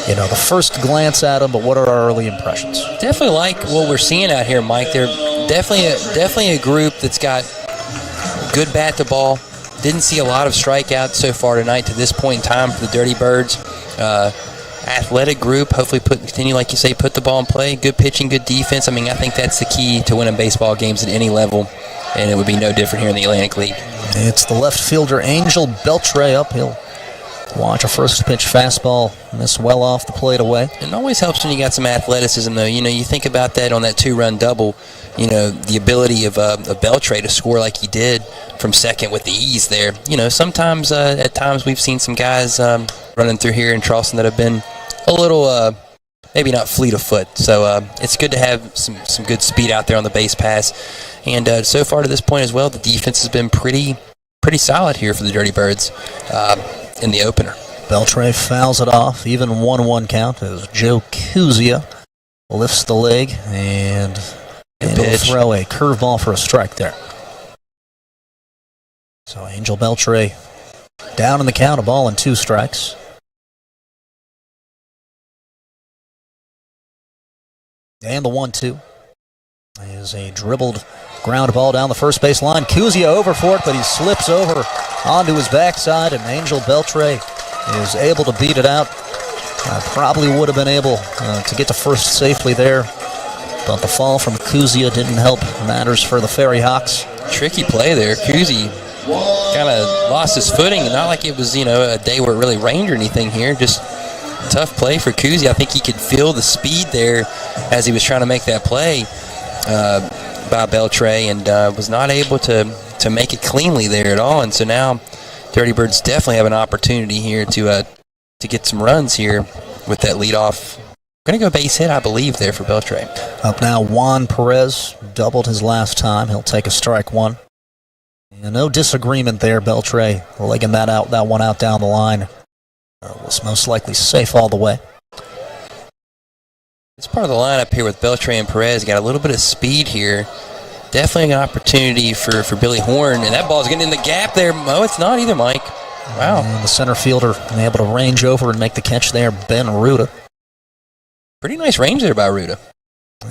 the first glance at them, but what are our early impressions? Definitely like what we're seeing out here, Mike. They're definitely a group that's got good bat to ball. Didn't see a lot of strikeouts so far tonight to this point in time for the Dirty Birds. Athletic group, hopefully continue, like you say, put the ball in play. Good pitching, good defense. I mean, I think that's the key to winning baseball games at any level, and it would be no different here in the Atlantic League. It's the left fielder, Angel Beltray, uphill. Watch a first pitch fastball miss well off the plate away. It always helps when you got some athleticism, though. You think about that on that 2-run double, the ability of Beltray to score like he did from second with the ease there. Sometimes, at times, we've seen some guys running through here in Charleston that have been a little, maybe not fleet of foot. So it's good to have some good speed out there on the base pass. And so far to this point as well, the defense has been pretty solid here for the Dirty Birds in the opener. Beltray fouls it off, even 1-1 count as Joe Kuzia lifts the leg and will throw a curveball for a strike there. So Angel Beltray down in the count, a ball and 2 strikes. And the 1-2 is a dribbled ground ball down the first base line. Kuzia over for it, but he slips over onto his backside, and Angel Beltray is able to beat it out. Probably would have been able to get to first safely there, but the fall from Kuzia didn't help matters for the Ferry Hawks. Tricky play there. Kuzia kind of lost his footing, and not like it was, a day where it really rained or anything here. Just tough play for Kuzia. I think he could feel the speed there as he was trying to make that play by Beltray, and was not able to make it cleanly there at all. And so now Dirty Birds definitely have an opportunity here to get some runs here with that leadoff. Going to go base hit, I believe, there for Beltray. Up now, Juan Perez doubled his last time. He'll take a strike 1. And no disagreement there. Beltray legging that one out down the line. Was most likely safe all the way. This part of the lineup here with Beltray and Perez got a little bit of speed here. Definitely an opportunity for Billy Horn, and that ball's getting in the gap there. Oh, it's not either, Mike. Wow. And the center fielder able to range over and make the catch there, Ben Ruda. Pretty nice range there by Ruda.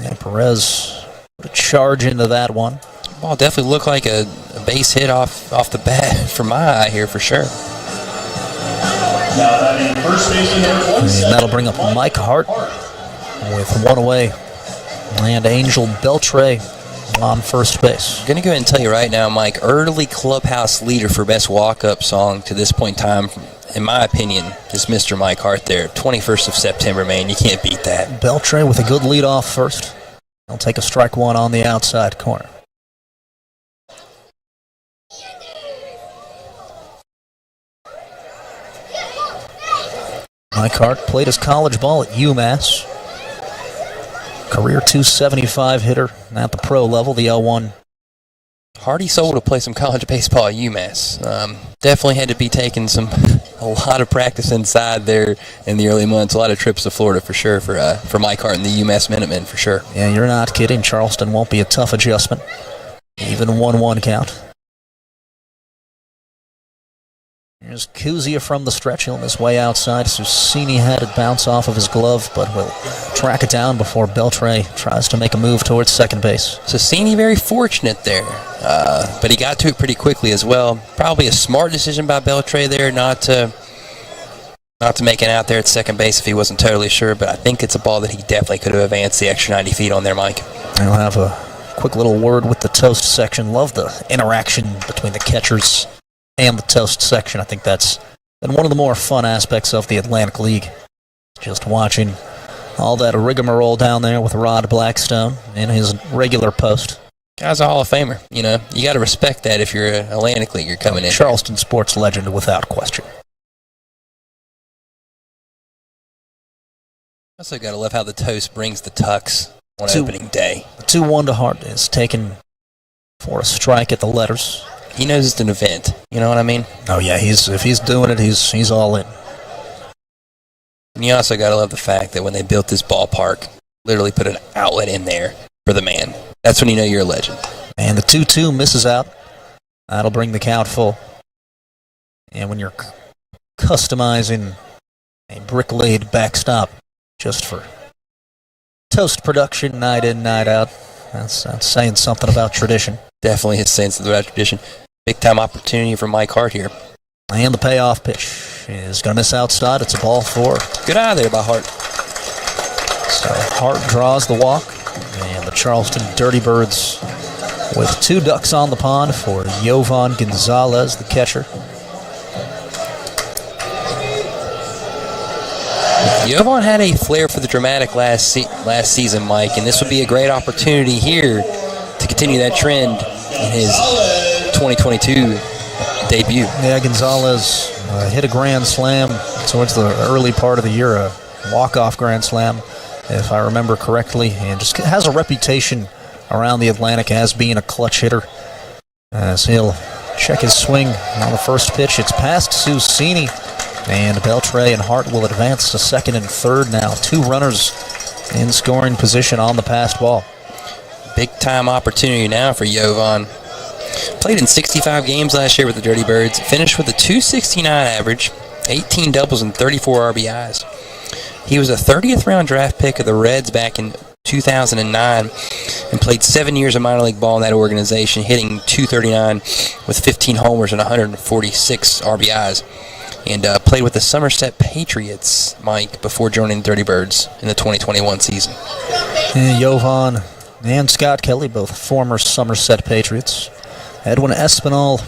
Yeah, Perez put a charge into that one. Ball definitely looked like a base hit off the bat for my eye here for sure. Now batting first baseman number 27. And that'll bring up Mike Hart with 1 away And Angel Beltray on first base. I'm going to go ahead and tell you right now, Mike, early clubhouse leader for best walk-up song to this point in time, in my opinion, is Mr. Mike Hart there. 21st of September, man. You can't beat that. Beltray with a good lead off first. He'll take a strike one on the outside corner. Mike Hart played his college ball at UMass. Career .275 hitter at the pro level, the L1. Hardy soul to play some college baseball at UMass. Definitely had to be taking a lot of practice inside there in the early months. A lot of trips to Florida for sure for Mike Hart and the UMass Minutemen for sure. Yeah, you're not kidding. Charleston won't be a tough adjustment. Even 1-1 count. Here's Kuzia from the stretch. He'll his way outside. Susini had it bounce off of his glove, but will track it down before Beltray tries to make a move towards second base. Susini very fortunate there, but he got to it pretty quickly as well. Probably a smart decision by Beltray there not to make it out there at second base if he wasn't totally sure, but I think it's a ball that he definitely could have advanced the extra 90 feet on there, Mike. I'll have a quick little word with the toast section. Love the interaction between the catchers and the toast section. I think that's been one of the more fun aspects of the Atlantic League. Just watching all that rigmarole down there with Rod Blackstone in his regular post. Guy's a Hall of Famer. You know, you got to respect that if you're an Atlantic League, you're coming in. Charleston sports legend without question. Also got to love how the toast brings the tucks on opening day. The 2-1 to Hart is taken for a strike at the letters. He knows it's an event. You know what I mean? Oh yeah, if he's doing it, he's all in. And you also got to love the fact that when they built this ballpark, literally put an outlet in there for the man. That's when you know you're a legend. And the 2-2 misses out. That'll bring the count full. And when you're customizing a brick-laid backstop just for toast production, night in, night out, that's saying something about tradition. Definitely is saying something about tradition. Big-time opportunity for Mike Hart here. And the payoff pitch is going to miss outside. It's a ball 4. Good eye there by Hart. So Hart draws the walk, and the Charleston Dirty Birds with 2 ducks on the pond for Jovan Gonzalez, the catcher. Jovan had a flair for the dramatic last season, Mike, and this would be a great opportunity here to continue that trend in his 2022 debut. Yeah, Gonzalez hit a grand slam towards the early part of the year, a walk-off grand slam, if I remember correctly, and just has a reputation around the Atlantic as being a clutch hitter. As he'll check his swing on the first pitch, it's past Susini, and Beltray and Hart will advance to second and third now. 2 runners in scoring position on the passed ball. Big-time opportunity now for Jovan. Played in 65 games last year with the Dirty Birds. Finished with a .269 average, 18 doubles and 34 RBIs. He was a 30th round draft pick of the Reds back in 2009 and played 7 years of minor league ball in that organization, hitting .239 with 15 homers and 146 RBIs. And played with the Somerset Patriots, Mike, before joining the Dirty Birds in the 2021 season. And Jovan and Scott Kelly, both former Somerset Patriots. Edwin Espinal,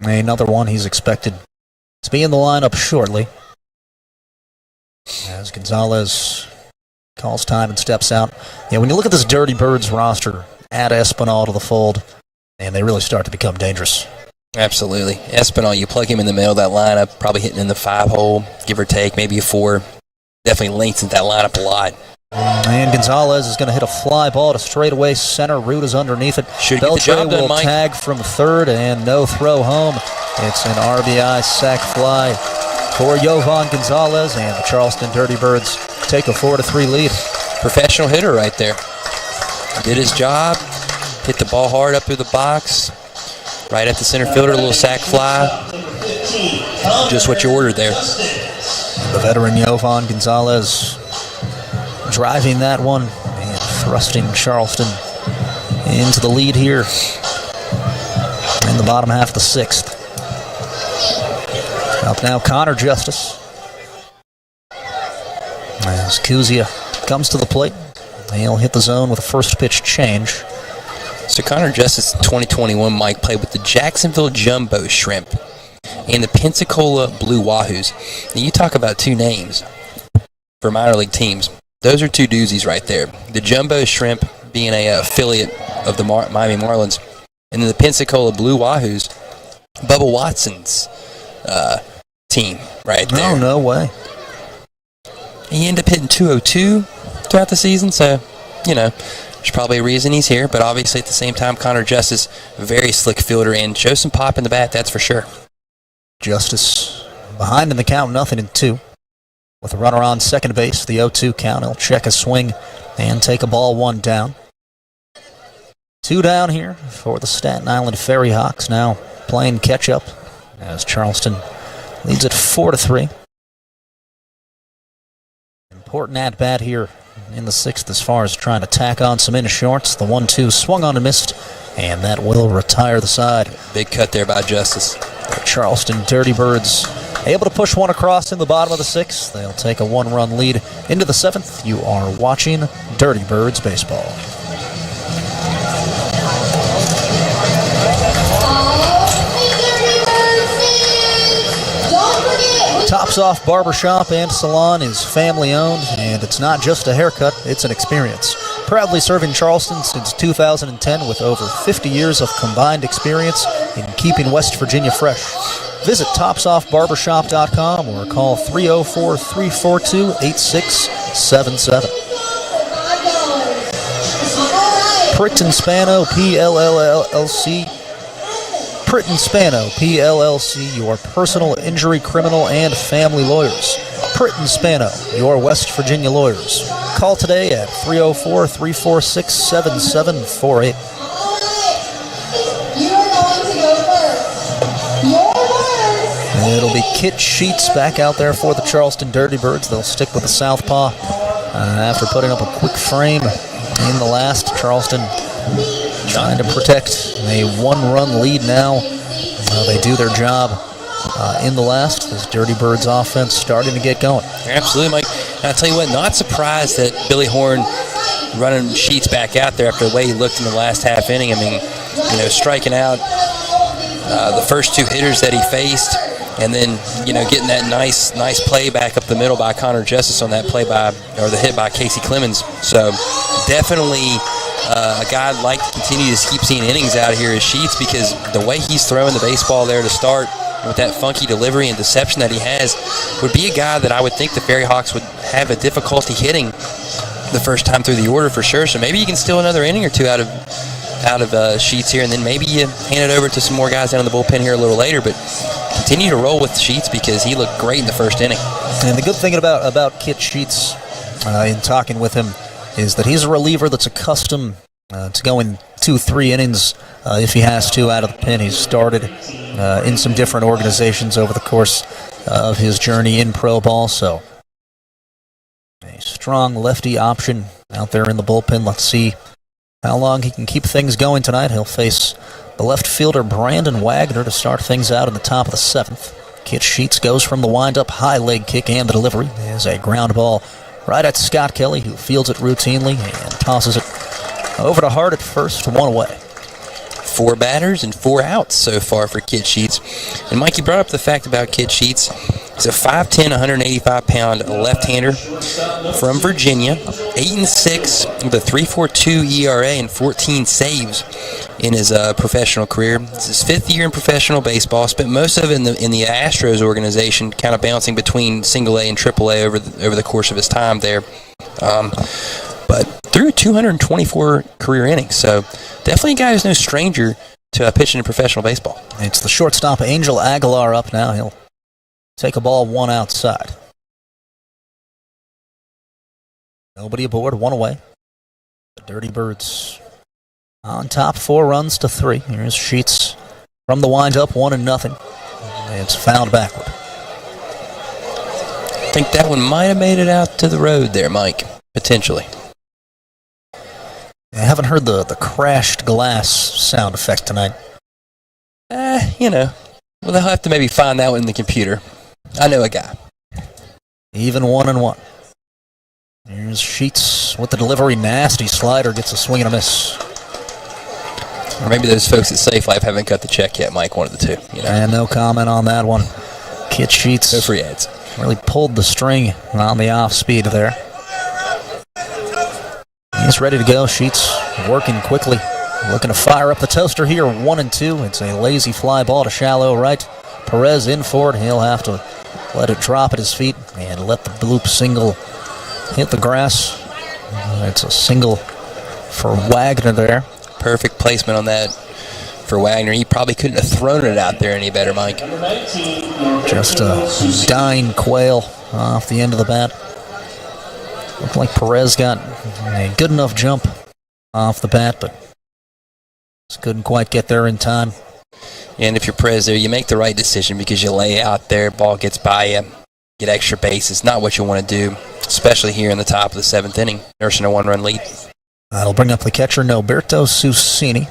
another one he's expected to be in the lineup shortly. As Gonzalez calls time and steps out. Yeah, when you look at this Dirty Birds roster, add Espinal to the fold, and they really start to become dangerous. Absolutely. Espinal, you plug him in the middle of that lineup, probably hitting in the 5-hole, give or take, maybe a 4. Definitely lengthens that lineup a lot. And Gonzalez is going to hit a fly ball to straightaway center. Root is underneath it. Should get the job done, will Mike. Tag from third and no throw home. It's an RBI sac fly for Jovan Gonzalez, and the Charleston Dirty Birds take a 4-3 lead. Professional hitter right there. Did his job, hit the ball hard up through the box, right at the center fielder, a little sac fly. Just what you ordered there. The veteran Jovan Gonzalez driving that one and thrusting Charleston into the lead here in the bottom half of the 6th. Up now, Connor Justice. As Kuzia comes to the plate, He'll hit the zone with a first pitch change. So Connor Justice, 2021, Mike, played with the Jacksonville Jumbo Shrimp and the Pensacola Blue Wahoos. Now, you talk about two names for minor league teams. Those are two doozies right there. The Jumbo Shrimp being a affiliate of the Miami Marlins, and then the Pensacola Blue Wahoos, Bubba Watson's team right there. Oh, no way. He ended up hitting 202 throughout the season, so, there's probably a reason he's here, but obviously at the same time, Connor Justice, very slick fielder, and shows some pop in the bat, that's for sure. Justice behind in the count, 0-2. With a runner on second base, the 0-2 count. He'll check a swing and take a ball one down. 2 down here for the Staten Island Ferry Hawks, now playing catch-up as Charleston leads it 4-3. Important at-bat here in the 6th as far as trying to tack on some inner shorts. The 1-2 swung on and missed, and that will retire the side. Big cut there by Justice. The Charleston Dirty Birds able to push one across in the bottom of the 6th. They'll take a 1-run lead into the 7th. You are watching Dirty Birds baseball. Tops Off Barbershop and Salon is family owned, and it's not just a haircut, it's an experience. Proudly serving Charleston since 2010 with over 50 years of combined experience in keeping West Virginia fresh. Visit topsoffbarbershop.com or call 304-342-8677. Pritt and Spano, PLLC. Pritt and Spano, PLLC, your personal injury, criminal, and family lawyers. Pritt and Spano, your West Virginia lawyers. Call today at 304-346-7748. It'll be Kit Sheets back out there for the Charleston Dirty Birds. They'll stick with the southpaw after putting up a quick frame in the last. Charleston trying to protect a 1-run lead now. They do their job in the last. This Dirty Birds offense starting to get going. Absolutely, Mike. And I'll tell you what, not surprised that Billy Horn running Sheets back out there after the way he looked in the last half inning. I mean, striking out the first 2 hitters that he faced, and then, getting that nice play back up the middle by Connor Justice on that play the hit by Casey Clemens. So definitely a guy I'd like to continue to keep seeing innings out of here is Sheets, because the way he's throwing the baseball there to start with that funky delivery and deception that he has would be a guy that I would think the Ferry Hawks would have a difficulty hitting the first time through the order for sure. So maybe you can steal another inning or two out of Sheets here, and then maybe you hand it over to some more guys down in the bullpen here a little later, but continue to roll with Sheets because he looked great in the first inning. And the good thing about Kit Sheets in talking with him is that he's a reliever that's accustomed to going 2-3 innings if he has to out of the pen. He's started in some different organizations over the course of his journey in pro ball, so a strong lefty option out there in the bullpen. Let's see how long he can keep things going tonight. He'll face the left fielder Brandon Wagner to start things out in the top of the 7th. Kit Sheets goes from the windup, high leg kick, and the delivery is a ground ball right at Scott Kelly, who fields it routinely and tosses it over to Hart at first, 1 away. 4 batters and 4 outs so far for Kit Sheets. And Mike, you brought up the fact about Kit Sheets. He's a 5'10", 185-pound left-hander from Virginia, 8-6 with a 3.42 ERA and 14 saves in his professional career. It's his 5th year in professional baseball. Spent most of it in the Astros organization, kind of bouncing between Single A and Triple A over the course of his time there. But threw 224 career innings, so definitely a guy who's no stranger to pitching in professional baseball. It's the shortstop Angel Aguilar up now. He'll take a ball 1 outside. Nobody aboard, 1 away. The Dirty Birds on top, 4 runs to 3. Here's Sheets from the windup, 1-0. It's fouled backward. I think that one might have made it out to the road there, Mike, potentially. I haven't heard the crashed glass sound effect tonight. Well, they'll have to maybe find that one in the computer. I know a guy. Even 1-1. Here's Sheets with the delivery. Nasty slider. Gets a swing and a miss. Or maybe those folks at Safe Life haven't cut the check yet, Mike, one of the two. You know? And no comment on that one. Kit Sheets. No free ads. Really pulled the string on the off speed there. He's ready to go. Sheets working quickly. Looking to fire up the toaster here. 1-2. It's a lazy fly ball to shallow right. Perez in for it. He'll have to let it drop at his feet and let the bloop single hit the grass. It's a single for Wagner there. Perfect placement on that for Wagner. He probably couldn't have thrown it out there any better, Mike. Just a dying quail off the end of the bat. Looked like Perez got a good enough jump off the bat, but just couldn't quite get there in time. And if you're Perez there, you make the right decision because you lay out there, ball gets by you, get extra bases. Not what you want to do, especially here in the top of the 7th inning, nursing a 1-run lead. That'll bring up the catcher, Alberto Kiaspo.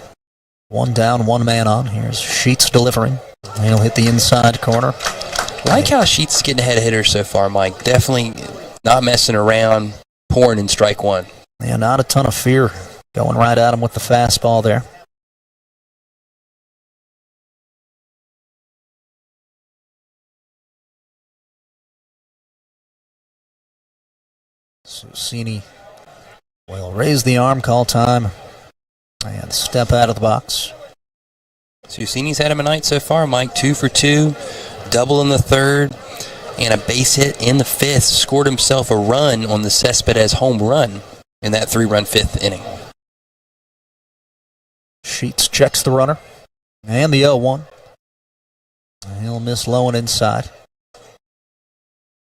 1 down, 1 man on. Here's Sheets delivering. He'll hit the inside corner. Like how Sheets is getting ahead of hitters so far, Mike. Definitely not messing around, pouring in strike one. Yeah, not a ton of fear going right at him with the fastball there. Susini will raise the arm, call time, and step out of the box. Susini's had him a night so far, Mike. 2 for 2, double in the 3rd, and a base hit in the 5th. Scored himself a run on the Cespedes home run in that 3-run 5th inning. Sheets checks the runner, and the 0-1. He'll miss low and inside.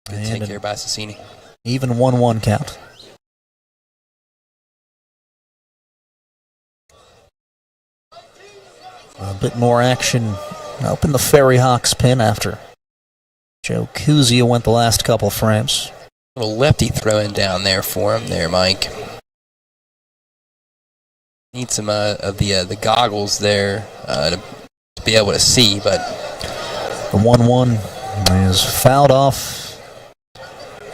Good take here by Susini. Even 1-1 count. A bit more action up in the Ferry Hawks pen after Joe Kuzia went the last couple frames. A little lefty throwing down there for him there, Mike. Need some of the goggles there to be able to see, but the 1-1 is fouled off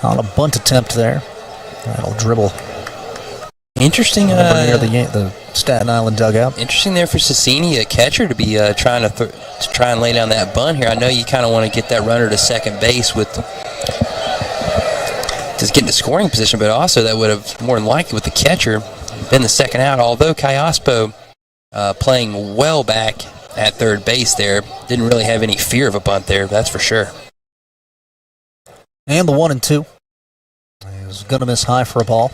on a bunt attempt there. That'll dribble. Interesting. Near the Staten Island dugout. Interesting there for Susini, a catcher, to be trying to try and lay down that bunt here. I know you kind of want to get that runner to second base with just getting to scoring position, but also that would have more than likely with the catcher been the second out. Although Kiaspo playing well back at third base there, didn't really have any fear of a bunt there. That's for sure. And the 1-2 is going to miss high for a ball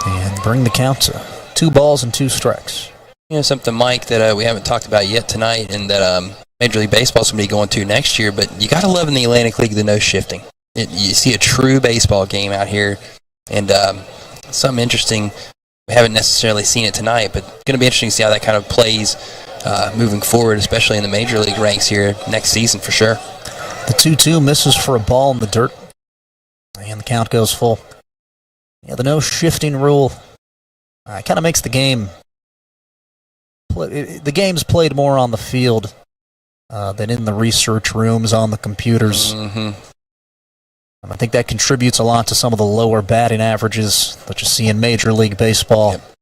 and bring the count to 2 balls and 2 strikes. You know, something, Mike, that we haven't talked about yet tonight and that Major League Baseball is going to be going to next year, but you got to love in the Atlantic League the no shifting. You see a true baseball game out here, and something interesting. We haven't necessarily seen it tonight, but going to be interesting to see how that kind of plays moving forward, especially in the Major League ranks here next season for sure. The 2-2 misses for a ball in the dirt, and the count goes full. Yeah, the no shifting rule kind of makes the game. The game's played more on the field than in the research rooms on the computers. Mm-hmm. I think that contributes a lot to some of the lower batting averages that you see in Major League Baseball. Yep.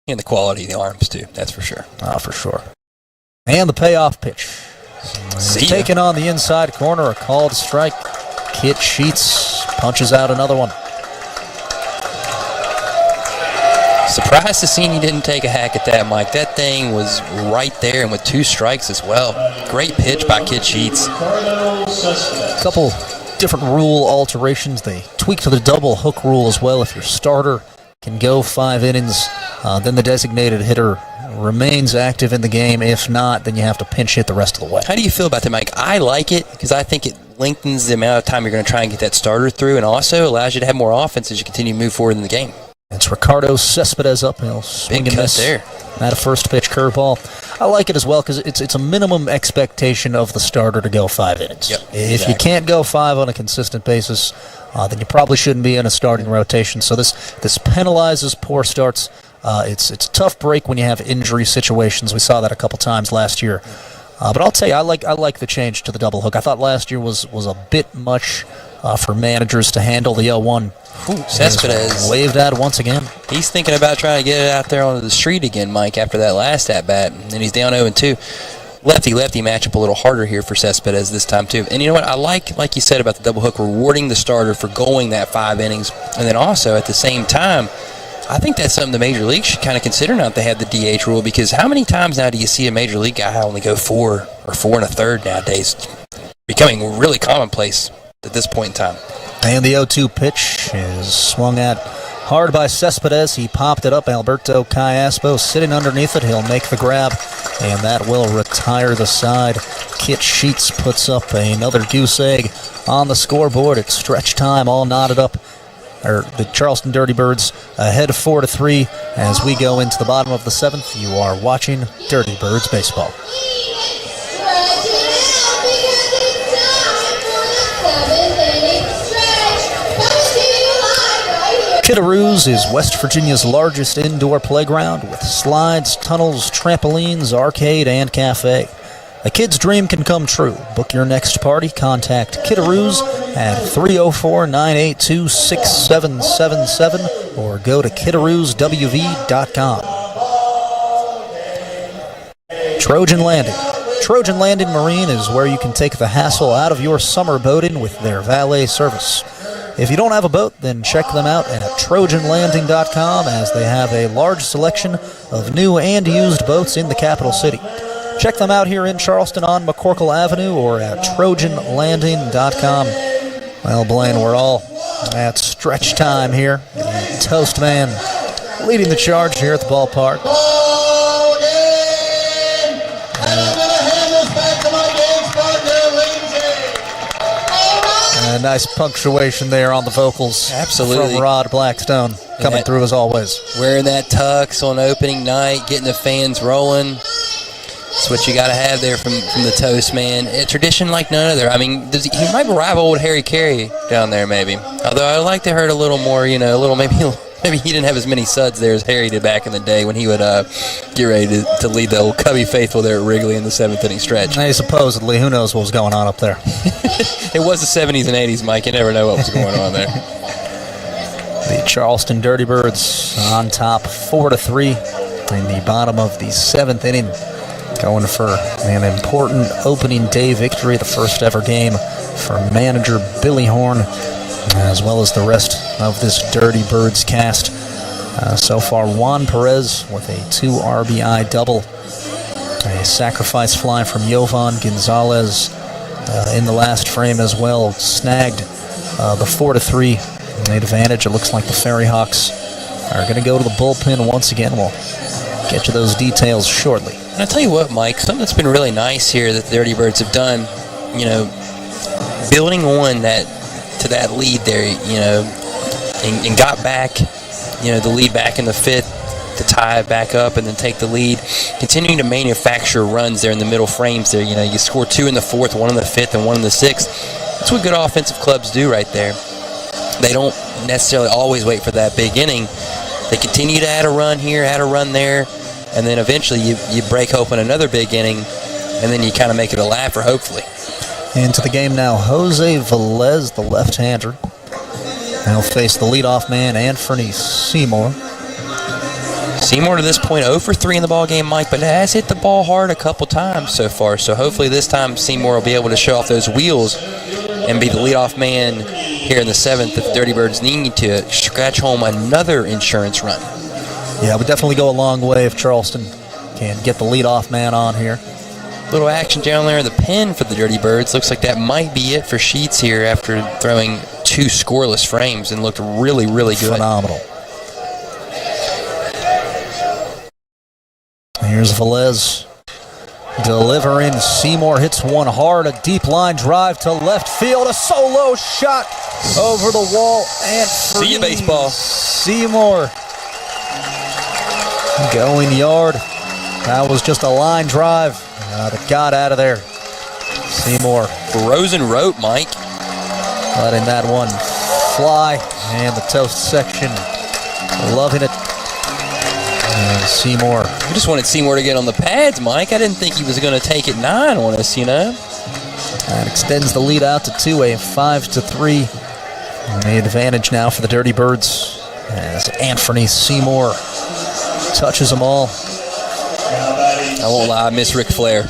And the quality of the arms, too. That's for sure. For sure. And the payoff pitch. Taken on the inside corner, a called strike. Kit Sheets punches out another one. Surprised to see he didn't take a hack at that, Mike. That thing was right there and with 2 strikes as well. Great pitch by Kit Sheets. A couple different rule alterations. They tweaked the double hook rule as well. If your starter can go 5 innings, then the designated hitter remains active in the game. If not, then you have to pinch hit the rest of the way. How do you feel about that, Mike? I like it because I think it lengthens the amount of time you're going to try and get that starter through, and also allows you to have more offense as you continue to move forward in the game. It's Ricardo Cespedes up. He'll swing Big and cut miss there. At a first pitch curveball. I like it as well because it's a minimum expectation of the starter to go 5 innings. Yep, if you can't go 5 on a consistent basis, then you probably shouldn't be in a starting rotation. So this penalizes poor starts. It's a tough break when you have injury situations. We saw that a couple times last year. But I'll tell you, I like the change to the double hook. I thought last year was a bit much for managers to handle. The 0-1. Cespedes Waved at once again. He's thinking about trying to get it out there onto the street again, Mike, after that last at-bat. And he's down 0-2. Lefty-lefty matchup a little harder here for Cespedes this time, too. And you know what? I like you said about the double hook, rewarding the starter for going that 5 innings. And then also, at the same time, I think that's something the Major League should kind of consider now that they have the DH rule, because how many times now do you see a Major League guy only go 4 or 4 1/3 nowadays? It's becoming really commonplace at this point in time. And the 0-2 pitch is swung at hard by Cespedes. He popped it up. Alberto Kiaspo sitting underneath it. He'll make the grab, and that will retire the side. Kit Sheets puts up another goose egg on the scoreboard. It's stretch time, all knotted up. The Charleston Dirty Birds ahead 4-3 as we go into the bottom of the 7th. You are watching Dirty Birds baseball. Kitteroos is West Virginia's largest indoor playground with slides, tunnels, trampolines, arcade, and cafe. A kid's dream can come true. Book your next party. Contact Kitteroos at 304-982-6777 or go to kitterooswv.com. Trojan Landing. Trojan Landing Marine is where you can take the hassle out of your summer boating with their valet service. If you don't have a boat, then check them out at trojanlanding.com, as they have a large selection of new and used boats in the capital city. Check them out here in Charleston on McCorkle Avenue or at trojanlanding.com. Well, Blaine, we're all at stretch time here. The Toast Man leading the charge here at the ballpark. A nice punctuation there on the vocals. Absolutely. From Rod Blackstone, coming through as always. Wearing that tux on opening night, getting the fans rolling. That's what you got to have there from the Toast Man. A tradition like none other. I mean, he might rival with Harry Carey down there, maybe. Although I'd like to heard a little more, a little maybe he didn't have as many suds there as Harry did back in the day when he would get ready to lead the old Cubby faithful there at Wrigley in the 7th inning stretch. Hey, supposedly, who knows what was going on up there? It was the 70s and 80s, Mike. You never know what was going on there. The Charleston Dirty Birds on top 4-3 in the bottom of the 7th inning, going for an important opening day victory, the first ever game for manager Billy Horn, as well as the rest of this Dirty Birds cast. So far, Juan Perez with a 2 RBI double, a sacrifice fly from Jovan Gonzalez in the last frame as well, snagged the 4-3 advantage. It looks like the Ferry Hawks are going to go to the bullpen once again. We'll get you those details shortly. And I tell you what, Mike, something that's been really nice here that the Dirty Birds have done, building on that lead there, and got back, the lead back in the 5th to tie it back up and then take the lead, continuing to manufacture runs there in the middle frames there. You score 2 in the 4th, 1 in the 5th, and 1 in the 6th. That's what good offensive clubs do right there. They don't necessarily always wait for that big inning. They continue to add a run here, add a run there, and then eventually you break open another big inning, and then you kind of make it a laugher, hopefully. Into the game now, Jose Velez, the left-hander. He'll face the leadoff man, Anthony Seymour. Seymour to this point 0 for 3 in the ball game, Mike, but has hit the ball hard a couple times so far. So hopefully this time Seymour will be able to show off those wheels and be the leadoff man here in the 7th if the Dirty Birds need to scratch home another insurance run. Yeah, it would definitely go a long way if Charleston can get the leadoff man on here. Little action down there in the pen for the Dirty Birds. Looks like that might be it for Sheets here after throwing 2 scoreless frames and looked really, really good. Phenomenal. Here's Velez delivering. Seymour hits one hard, a deep line drive to left field, a solo shot over the wall, and see you, baseball. Seymour going yard. That was just a line drive that got out of there. Seymour. Frozen rope, Mike. Letting that one fly, and the Toast section loving it. And Seymour. We just wanted Seymour to get on the pads, Mike. I didn't think he was going to take it 9 on us, That extends the lead out to 2, a 5-3. The advantage now for the Dirty Birds as Anthony Seymour touches them all. I won't lie, I miss Ric Flair.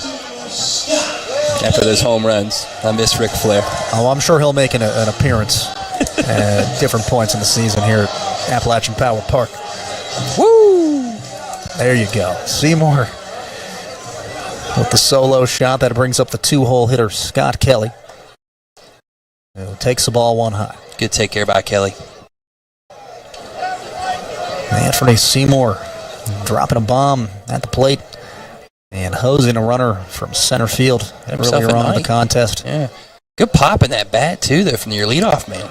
After those home runs, I miss Ric Flair. Oh, I'm sure he'll make an appearance at different points in the season here at Appalachian Power Park. Woo! There you go. Seymour with the solo shot. That brings up the 2-hole hitter, Scott Kelly, who takes the ball one high. Good take care by Kelly. Anthony Seymour dropping a bomb at the plate and hosing a runner from center field earlier on in the contest. Yeah. Good pop in that bat, too, though, from your leadoff man.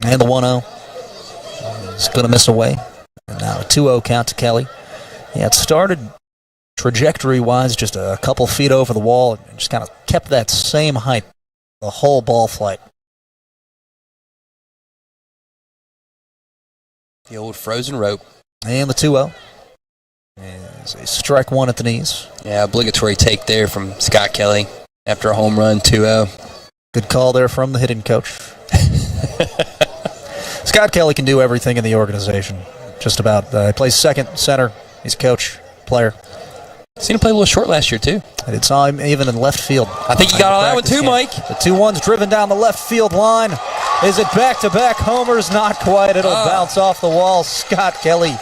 And the 1-0 is going to miss away. And now a 2-0 count to Kelly. Yeah, it started trajectory-wise just a couple feet over the wall and just kind of kept that same height the whole ball flight. The old frozen rope. And the 2-0 is a strike one at the knees. Yeah, obligatory take there from Scott Kelly after a home run, 2-0. Good call there from the hitting coach. Scott Kelly can do everything in the organization. Just about. He plays second, center. He's a coach, player. Seen him play a little short last year, too. I did saw him even in left field. I think you got all that one, too, Mike. The 2-1's driven down the left field line. Is it back-to-back homers? Not quite. It'll bounce off the wall. Scott Kelly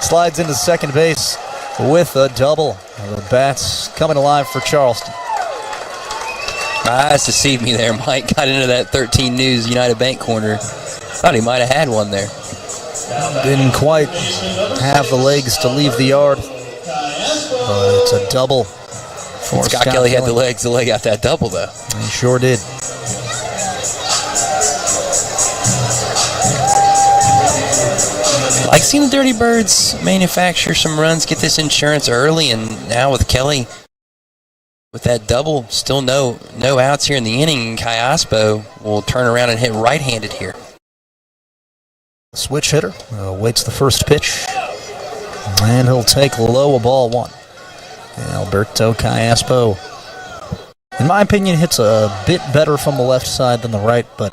slides into second base with a double. The bats coming alive for Charleston. My eyes deceived me there, Mike. Got into that 13 News United Bank corner. Thought he might have had one there. Didn't quite have the legs to leave the yard. But it's a double for Scott Kelly. Had the legs to leg out that double, though. He sure did. Like seeing the Dirty Birds manufacture some runs, get this insurance early, and now with Kelly, with that double, still no outs here in the inning, Kiaspo will turn around and hit right-handed here. The switch hitter waits the first pitch, and he'll take low, a ball one. Alberto Kiaspo, in my opinion, hits a bit better from the left side than the right, but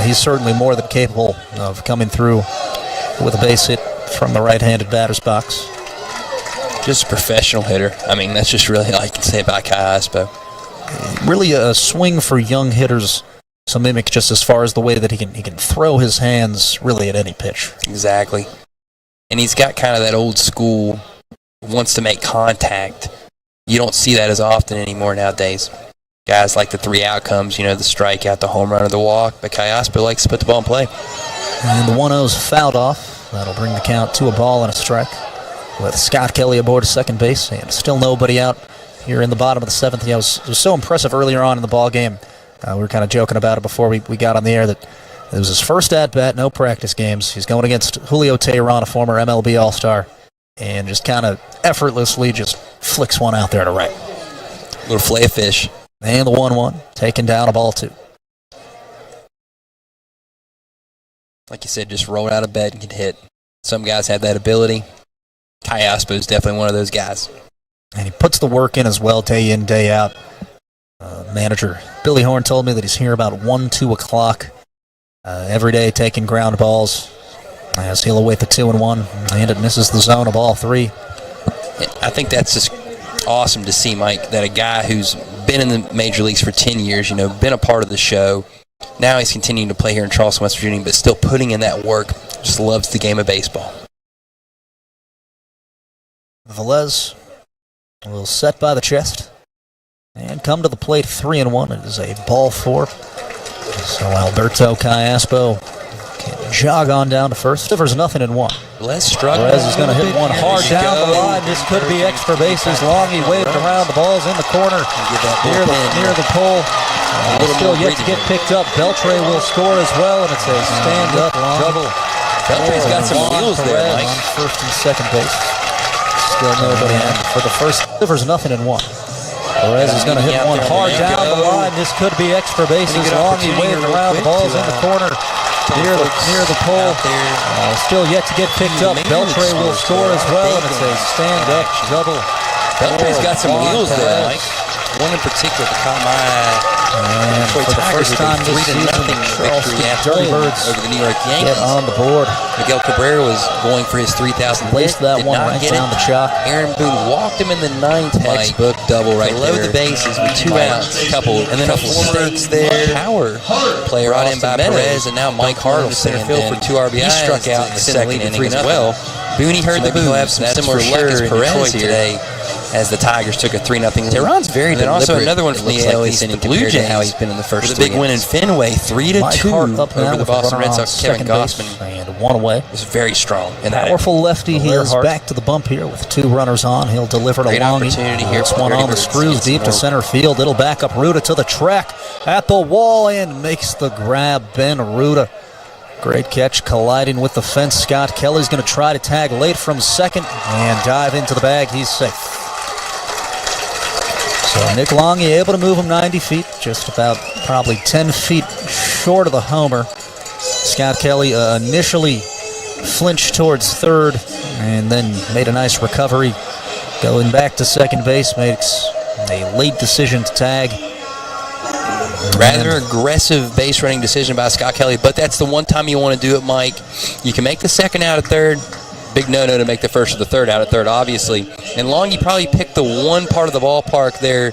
he's certainly more than capable of coming through with a base hit from the right-handed batter's box. Just a professional hitter. I mean, that's just really all I can say about Kiaspo. Really a swing for young hitters to mimic, just as far as the way that he can throw his hands really at any pitch. Exactly. And he's got kind of that old school, wants to make contact. You don't see that as often anymore nowadays. Guys like the three outcomes, the strikeout, the home run, or the walk, but Kiaspo likes to put the ball in play. And the 1-0's fouled off. That'll bring the count to a ball and a strike, with Scott Kelly aboard second base, and still nobody out here in the bottom of the seventh. It was so impressive earlier on in the ball game. We were kind of joking about it before we got on the air that it was his first at-bat, no practice games. He's going against Julio Teheran, a former MLB All-Star, and just kind of effortlessly just flicks one out there to right. Little fillet of fish. And the 1-1, taking down a ball two. Like you said, just roll out of bed and get hit. Some guys have that ability. Kiaspo is definitely one of those guys. And he puts the work in as well, day in, day out. Manager Billy Horn told me that he's here about 1-2 o'clock every day, taking ground balls as he'll await the 2-1, and it misses the zone of ball three. I think that's just awesome to see, Mike, that a guy who's been in the major leagues for 10 years, been a part of the show, now he's continuing to play here in Charleston, West Virginia, but still putting in that work, just loves the game of baseball. Velez will set by the chest and come to the plate 3-1. It is a ball four. So Alberto Kiaspo can jog on down to first. There's 0-1. Velez struggling. Velez is going to hit one hard down the line. This could be extra bases. Long he waved around. The ball's in the corner near the pole. Still yet to get picked up. Beltray will score as well, and it's a stand-up double. Beltray's got some wheels there, Mike. On first and second base. Still nobody in for the first. There's 0-1. Perez is going to hit one hard down the line. This could be extra bases. Long he waved around. The ball's in the corner near the pole. Still yet to get picked up. Beltray will score as well, and it's a stand-up double. Beltray's got some wheels there, Mike. One in particular that caught my eye. And for the first time this season, the Charleston Dirty Birds over the New York Yankees. get on the board. Miguel Cabrera was going for his 3,000th hit. Placed that one right down the chalk. Aaron Boone walked him in the ninth. Textbook double right below there. the bases with 2 outs. And then a mistakes there. Power player brought in by Perez, and now Mike Hart in center field for 2 RBIs. He struck out in the second inning as well. Booney heard the boo. He'll have some similar luck as Perez today, as the Tigers took a 3-0 lead. Tehran's very deliberate. And also another one from the AL East inning, Blue Jays, how he's been in the first 3 innings. With a big win in Fenway, 3-2 over the Boston Red Sox. Kevin Gossman and 1 away. Was very strong. And powerful lefty. He is back to the bump here with 2 runners on. He'll deliver it along. Opportunity here. It's one on the screws deep to center field. It'll back up Ruda to the track at the wall and makes the grab. Ben Ruda. Great catch, colliding with the fence. Scott Kelly's going to try to tag late from second and dive into the bag. He's safe. So Nick Longy able to move him 90 feet, just about probably 10 feet short of the homer. Scott Kelly initially flinched towards third and then made a nice recovery. Going back to second base, makes a late decision to tag. Rather aggressive base running decision by Scott Kelly, but that's the one time you want to do it, Mike. You can make the second out at third. Big no-no to make the first or the third out at third, obviously. And Long, you probably picked the one part of the ballpark there,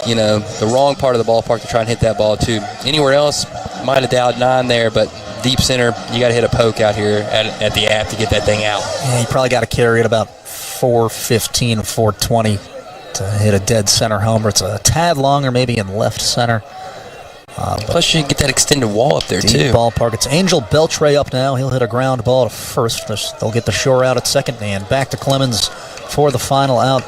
you know, the wrong part of the ballpark to try and hit that ball, too. Anywhere else, might have dialed 9 there, but deep center, you got to hit a poke out here at the app to get that thing out. Yeah, you probably got to carry it about 415, 420 to hit a dead center homer. It's a tad longer, maybe in left center. Plus, you get that extended wall up there, deep too. Ballpark. It's Angel Beltray up now. He'll hit a ground ball to first. They'll get the shore out at second, and back to Clemens for the final out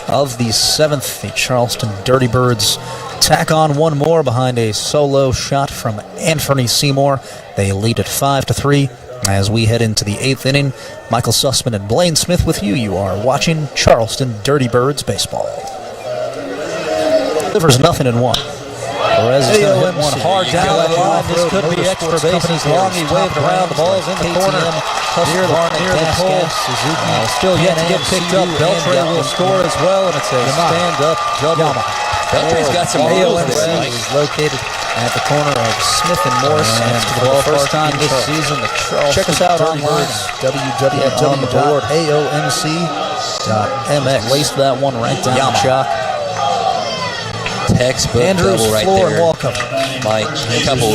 of the 7th. The Charleston Dirty Birds tack on 1 more behind a solo shot from Anthony Seymour. They lead at 5-3 as we head into the 8th inning. Michael Sussman and Blaine Smith with you. You are watching Charleston Dirty Birds baseball. Delivers nothing in 1. Perez is going to hit one hard down the line. This could be extra bases. Long, he waved around. The ball's in the corner. Near the pole. Still yet to get picked up. Beltray will score as well, and it's a stand-up double. Beltray's got some rules there. Is located at the corner of Smith and Morrison. For the first time this season, the Charleston. Check us out online. www.aomc.mx. Laced that one right down the chalk. Textbook Andrew's double right Floor there. And Wall Company. Mike, a couple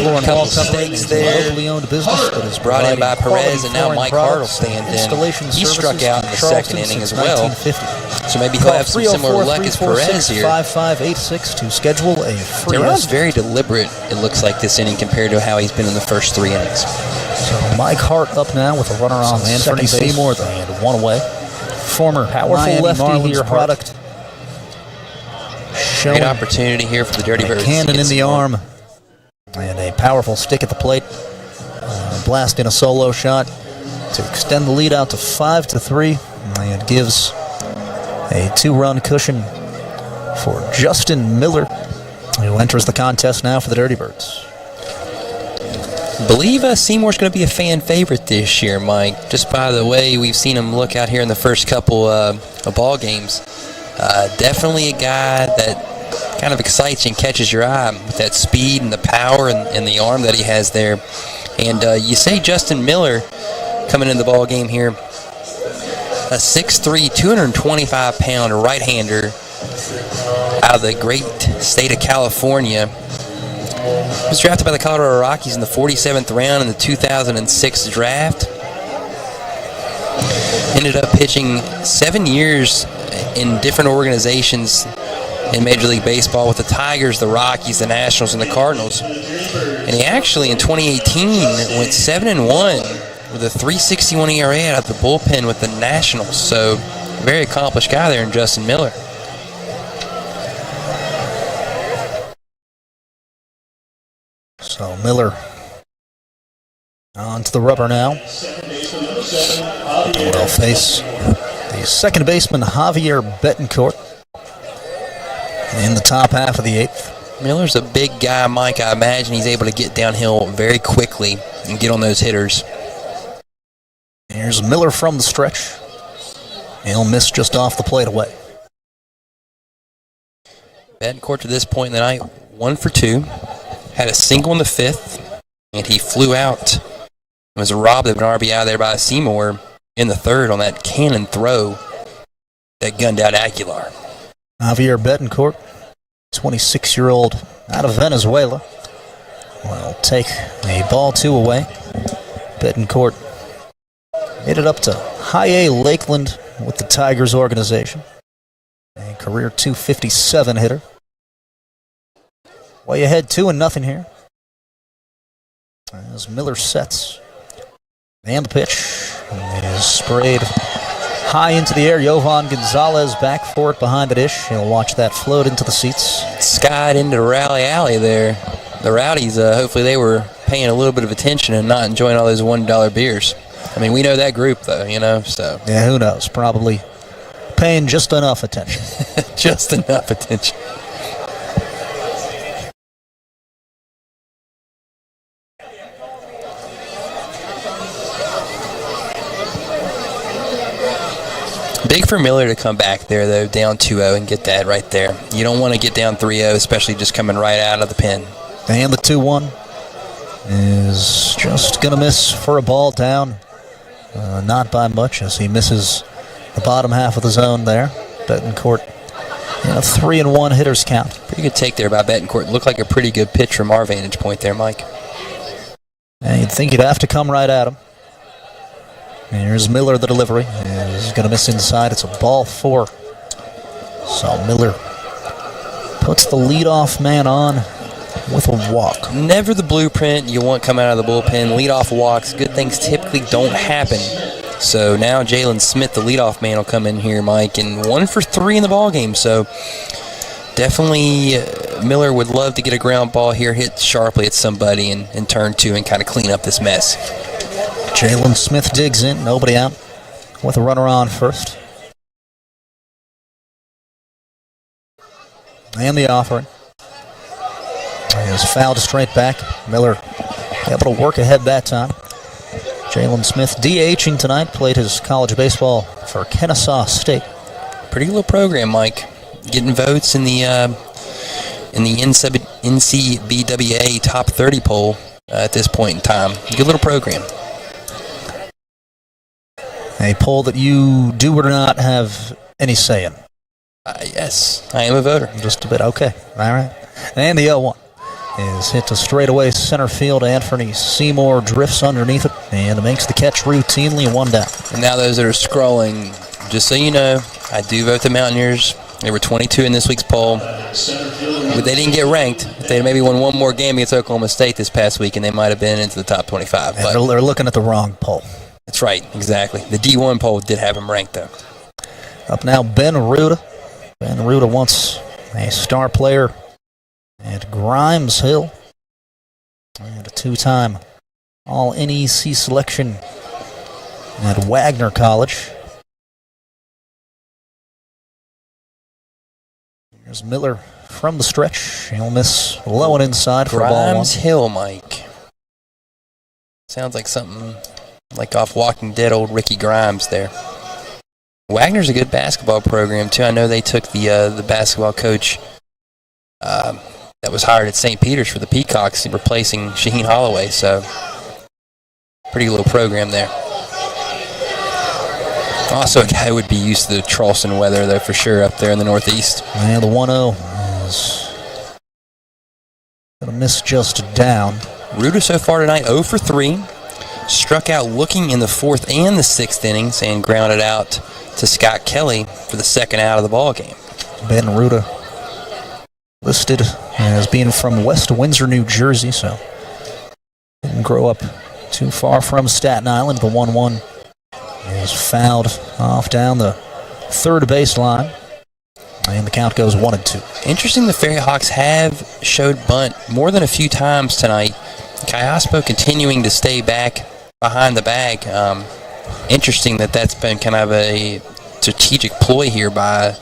stakes there. Locally owned business that is Brought in by Perez, and now Mike Hart will stand stand in. He struck out in the second inning as well. So maybe he'll have some similar luck as Perez here. 5586 to schedule a free. Tehran's very deliberate, it looks like, this inning compared to how he's been in the first 3 innings. So Mike Hart up now with a runner on Anthony Seymour and 1 away. Former powerful lefty here product. Great opportunity here for the Dirty Birds. Cannon in the arm and a powerful stick at the plate. Blast in a solo shot to extend the lead out to 5-3, and gives a 2-run cushion for Justin Miller, who enters the contest now for the Dirty Birds. Believe Seymour's going to be a fan favorite this year, Mike. Just by the way we've seen him look out here in the first couple of ball games. Definitely a guy that kind of excites and catches your eye with that speed and the power and the arm that he has there. And you say Justin Miller coming in the ball game here, a 6'3", 225-pound right-hander out of the great state of California. He was drafted by the Colorado Rockies in the 47th round in the 2006 draft. Ended up pitching 7 years in different organizations in Major League Baseball with the Tigers, the Rockies, the Nationals, and the Cardinals. And he actually, in 2018, went 7-1 with a 3.61 ERA out of the bullpen with the Nationals. So, very accomplished guy there in Justin Miller. So Miller on to the rubber now. Will face the second baseman Javier Bettencourt in the top half of the 8th. Miller's a big guy, Mike. I imagine he's able to get downhill very quickly and get on those hitters. Here's Miller from the stretch. He'll miss just off the plate away. Bettencourt to this point in the night, 1 for 2. Had a single in the 5th, and he flew out. Was robbed of an RBI there by Seymour in the 3rd on that cannon throw that gunned out Aguilar. Javier Bettencourt, 26-year-old out of Venezuela, will take a ball 2 away. Bettencourt hit it up to High A Lakeland with the Tigers organization. A career .257 hitter. Way ahead 2-0 here. As Miller sets. And the pitch is sprayed high into the air. Jovan Gonzalez back for it behind the dish. He'll watch that float into the seats. Skied into Rally Alley there. The Rowdies, hopefully they were paying a little bit of attention and not enjoying all those $1 beers. I mean, we know that group, though, you know, so. Yeah, who knows? Probably paying just enough attention. Just enough attention. Big for Miller to come back there, though, down 2-0 and get that right there. You don't want to get down 3-0, especially just coming right out of the pen. And the 2-1 is just going to miss for a ball down. Not by much as he misses the bottom half of the zone there. Bettencourt in a 3-1 hitter's count. Pretty good take there by Bettencourt. Looked like a pretty good pitch from our vantage point there, Mike. And you'd think he'd have to come right at him. And here's Miller, the delivery. He's going to miss inside. It's a ball 4. So Miller puts the leadoff man on with a walk. Never the blueprint you want come out of the bullpen. Leadoff walks. Good things typically don't happen. So now Jalen Smith, the leadoff man, will come in here, Mike, and 1 for 3 in the ballgame. So definitely Miller would love to get a ground ball here, hit sharply at somebody in turn 2 and kind of clean up this mess. Jalen Smith digs in, nobody out, with a runner on first. And the offering. He is fouled straight back. Miller able to work ahead that time. Jalen Smith DHing tonight, played his college baseball for Kennesaw State. Pretty little program, Mike. Getting votes in the NCBWA top 30 poll at this point in time. Good little program. A poll that you do or not have any say in. Yes, I am a voter. Just a bit. Okay. All right. And the 0-1 is hit to straightaway center field. Anthony Seymour drifts underneath it and makes the catch routinely, 1 down. And now those that are scrolling, just so you know, I do vote the Mountaineers. They were 22 in this week's poll. But they didn't get ranked. If they maybe won one more game against Oklahoma State this past week, and they might have been into the top 25. But they're looking at the wrong poll. That's right, exactly. The D1 poll did have him ranked, though. Up now, Ben Ruda. Ben Ruda once a star player at Grimes Hill. And a 2-time All-NEC selection at Wagner College. Here's Miller from the stretch. He'll miss low and inside for ball 1. Grimes Hill, Mike. Sounds like something like off Walking Dead, old Ricky Grimes there. Wagner's a good basketball program, too. I know they took the basketball coach that was hired at St. Peter's for the Peacocks, replacing Shaheen Holloway, so pretty little program there. Also a guy who would be used to the Charleston weather, though, for sure, up there in the Northeast. And the 1-0 is going to miss just down. Ruda so far tonight, 0 for 3. Struck out looking in the 4th and the 6th innings and grounded out to Scott Kelly for the 2nd out of the ball game. Ben Ruda listed as being from West Windsor, New Jersey, so didn't grow up too far from Staten Island. The 1-1 is fouled off down the third baseline, and the count goes 1-2. Interesting, the Ferry Hawks have showed bunt more than a few times tonight. Kiaspo continuing to stay back behind the bag. Interesting that's been kind of a strategic ploy here by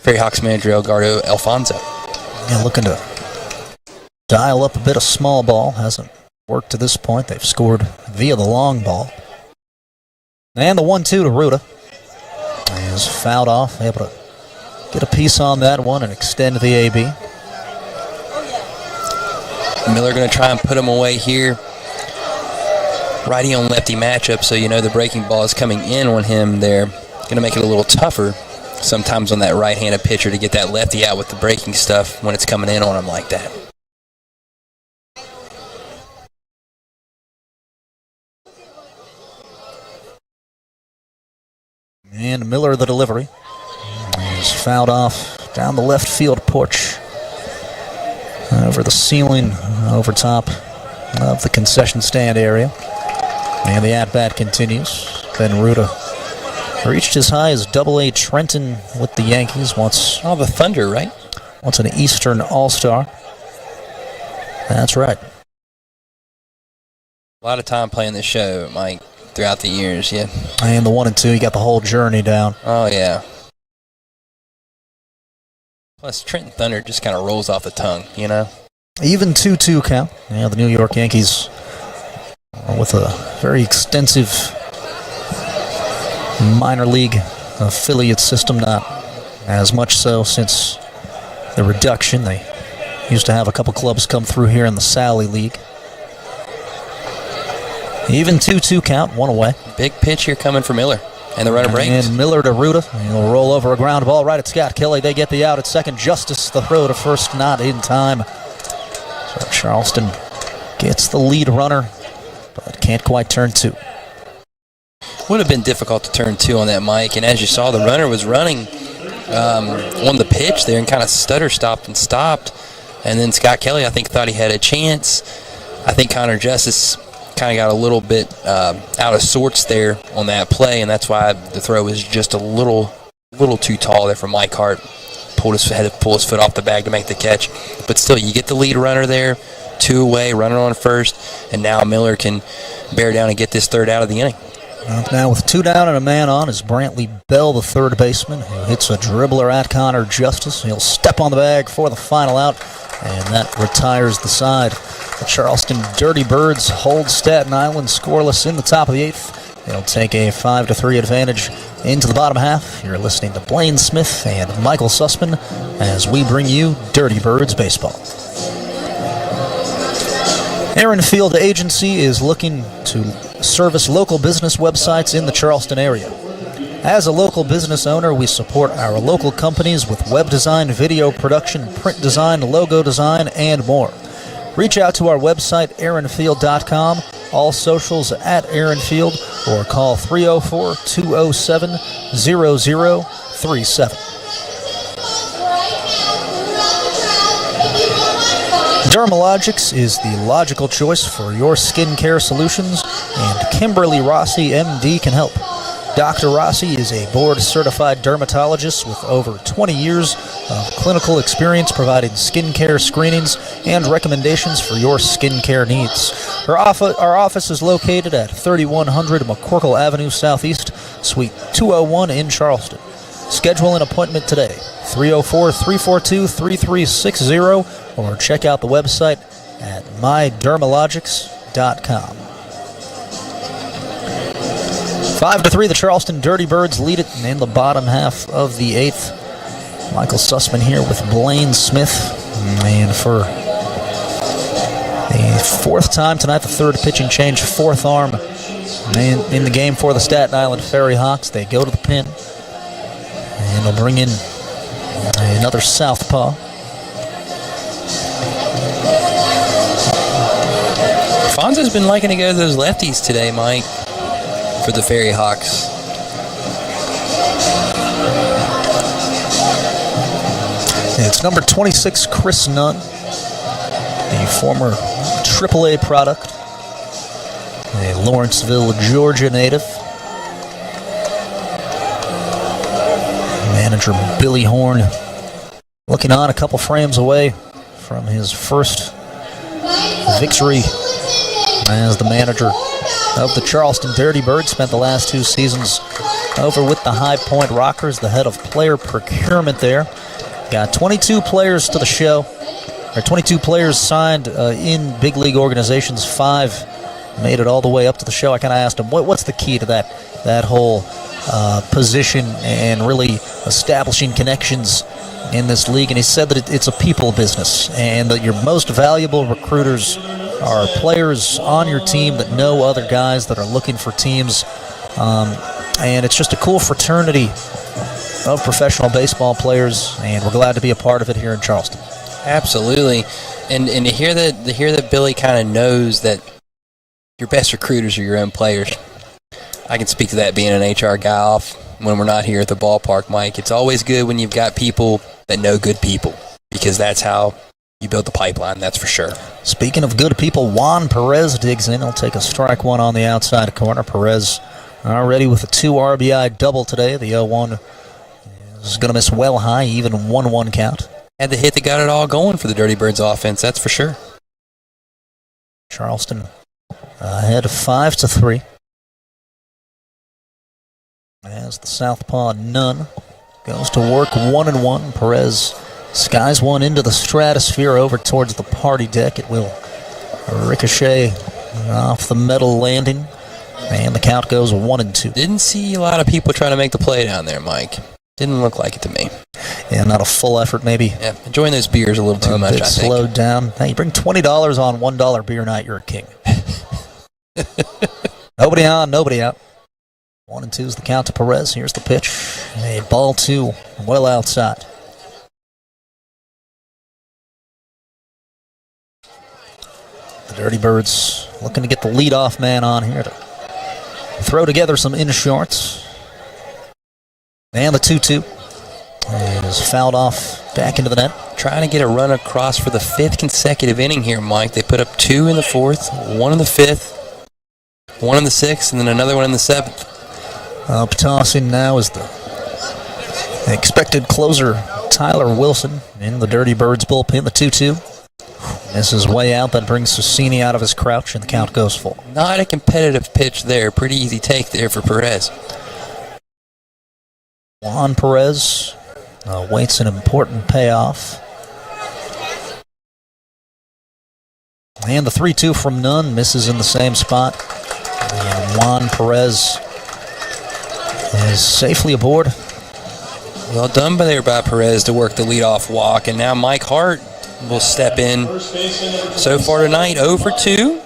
Ferry Hawks manager Elgardo Alfonso. Yeah, looking to dial up a bit of small ball. Hasn't worked to this point. They've scored via the long ball. And the 1-2 to Ruda is fouled off. Able to get a piece on that one and extend the AB. Miller going to try and put him away here. Righty on lefty matchup, so you know the breaking ball is coming in on him there. Going to make it a little tougher sometimes on that right-handed pitcher to get that lefty out with the breaking stuff when it's coming in on him like that. And Miller, the delivery. He's fouled off down the left field porch. Over the ceiling, over top of the concession stand area. And the at-bat continues. Ben Ruda reached as high as Double-A Trenton with the Yankees once. Oh, the Thunder, right? Once an Eastern All-Star. That's right. A lot of time playing this show, Mike, throughout the years, yeah. And the 1 and 2, you got the whole journey down. Oh, yeah. Plus, Trenton Thunder just kind of rolls off the tongue, you know? Even 2-2 count. Yeah, the New York Yankees with a very extensive minor league affiliate system, not as much so since the reduction. They used to have a couple clubs come through here in the Sally League. Even 2-2 count, one away. Big pitch here coming for Miller. And the runner breaks. And Miller to Ruda. He'll roll over a ground ball right at Scott Kelly. They get the out at second. Justice the throw to first, not in time. So Charleston gets the lead runner, but can't quite turn two. Would have been difficult to turn two on that, Mike. And as you saw, the runner was running on the pitch there and kind of stutter stopped and stopped. And then Scott Kelly, I think, thought he had a chance. I think Connor Justice kind of got a little bit out of sorts there on that play, and that's why the throw was just a little too tall there for Mike Hart. Had to pull his foot off the bag to make the catch. But still, you get the lead runner there, 2 away, runner on first, and now Miller can bear down and get this third out of the inning. Now with 2 down and a man on is Brantley Bell, the third baseman, who hits a dribbler at Connor Justice. He'll step on the bag for the final out, and that retires the side. The Charleston Dirty Birds hold Staten Island scoreless in the top of the 8th. They'll take a 5-3 advantage into the bottom half. You're listening to Blaine Smith and Michael Sussman as we bring you Dirty Birds baseball. Aaron Field Agency is looking to service local business websites in the Charleston area. As a local business owner, we support our local companies with web design, video production, print design, logo design, and more. Reach out to our website, aaronfield.com, all socials at Aaronfield, or call 304-207-0037. Dermalogics is the logical choice for your skincare solutions, and Kimberly Rossi, MD, can help. Dr. Rossi is a board-certified dermatologist with over 20 years of clinical experience providing skincare screenings and recommendations for your skincare needs. Our office is located at 3100 McCorkle Avenue Southeast, Suite 201 in Charleston. Schedule an appointment today, 304-342-3360, or check out the website at mydermalogics.com. 5-3, the Charleston Dirty Birds lead it in the bottom half of the 8th. Michael Sussman here with Blaine Smith. And for the 4th time tonight, the 3rd pitching change, 4th arm in the game for the Staten Island Ferry Hawks. They go to the pin, and they'll bring in another southpaw. Fonzo's been liking to go to those lefties today, Mike, for the Ferry Hawks. It's number 26, Chris Nunn, the former AAA product, a Lawrenceville, Georgia native. Manager Billy Horn looking on a couple frames away from his first victory as the manager of the Charleston Dirty Birds. Spent the last 2 seasons over with the High Point Rockers, the head of player procurement there. Got 22 players to the show, or 22 players signed in big league organizations. 5 made it all the way up to the show. I kind of asked him, what's the key to that whole position and really establishing connections in this league, and he said that it's a people business, and that your most valuable recruiters are players on your team that know other guys that are looking for teams, and it's just a cool fraternity of professional baseball players, and we're glad to be a part of it here in Charleston. Absolutely, and to hear that Billy kind of knows that your best recruiters are your own players. I can speak to that being an HR guy off when we're not here at the ballpark, Mike. It's always good when you've got people that know good people, because that's how you build the pipeline, that's for sure. Speaking of good people, Juan Perez digs in. He'll take a strike one on the outside corner. Perez already with a 2 RBI double today. The 0-1 is going to miss well high, even 1-1 count. Had the hit that got it all going for the Dirty Birds offense, that's for sure. Charleston ahead 5-3. As the southpaw Nunn goes to work 1-1. Perez skies one into the stratosphere over towards the party deck. It will ricochet off the metal landing, and the count goes 1-2. Didn't see a lot of people trying to make the play down there, Mike. Didn't look like it to me. Yeah, not a full effort, maybe. Yeah, enjoying those beers a little too much, I think. Slowed down. Hey, you bring $20 on $1 beer night, you're a king. Nobody on, nobody out. 1-2 is the count to Perez. Here's the pitch. A ball 2, well outside. The Dirty Birds looking to get the leadoff man on here to throw together some in shorts. And the 2-2 is fouled off back into the net. Trying to get a run across for the 5th consecutive inning here, Mike. They put up 2 in the 4th, 1 in the 5th, 1 in the 6th, and then another one in the 7th. Up tossing now is the expected closer, Tyler Wilson, in the Dirty Birds bullpen. The 2-2 misses way out. That brings Cecchini out of his crouch, and the count goes full. Not a competitive pitch there. Pretty easy take there for Perez. Juan Perez awaits an important payoff. And the 3-2 from Nunn misses in the same spot. And Juan Perez is safely aboard. Well done by Perez to work the leadoff walk, and now Mike Hart will step in. So far tonight, 0 for 2.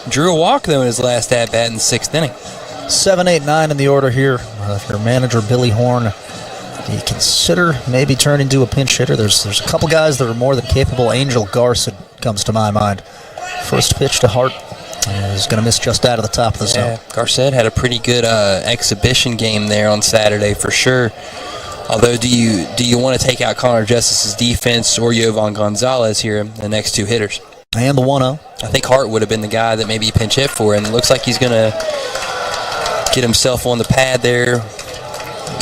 Drew a walk, though, in his last at-bat in the 6th inning. 7, 8, 9 in the order here. If your manager, Billy Horn, do you consider maybe turning to a pinch hitter? There's a couple guys that are more than capable. Angel Garson comes to my mind. First pitch to Hart is going to miss just out of the top of the zone. Garcet had a pretty good exhibition game there on Saturday for sure. Although, do you want to take out Connor Justice's defense or Jovan Gonzalez here, the next 2 hitters? And the 1-0. I think Hart would have been the guy that maybe pinch hit for, and it looks like he's going to get himself on the pad there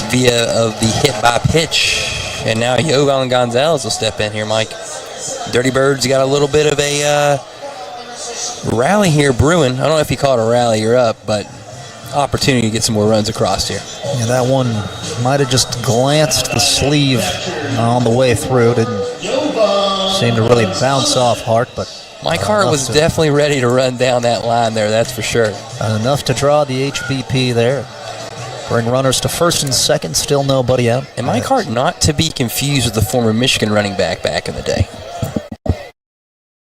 via of the hit by pitch. And now Jovan Gonzalez will step in here, Mike. Dirty Birds got a little bit of a rally here brewing. I don't know if you call it a rally or up, but opportunity to get some more runs across here. Yeah, that one might have just glanced the sleeve on the way through. Didn't seem to really bounce off Hart, but Mike Hart was definitely ready to run down that line there, that's for sure. Enough to draw the HBP there. Bring runners to first and second, still nobody out. And Mike Hart not to be confused with the former Michigan running back in the day.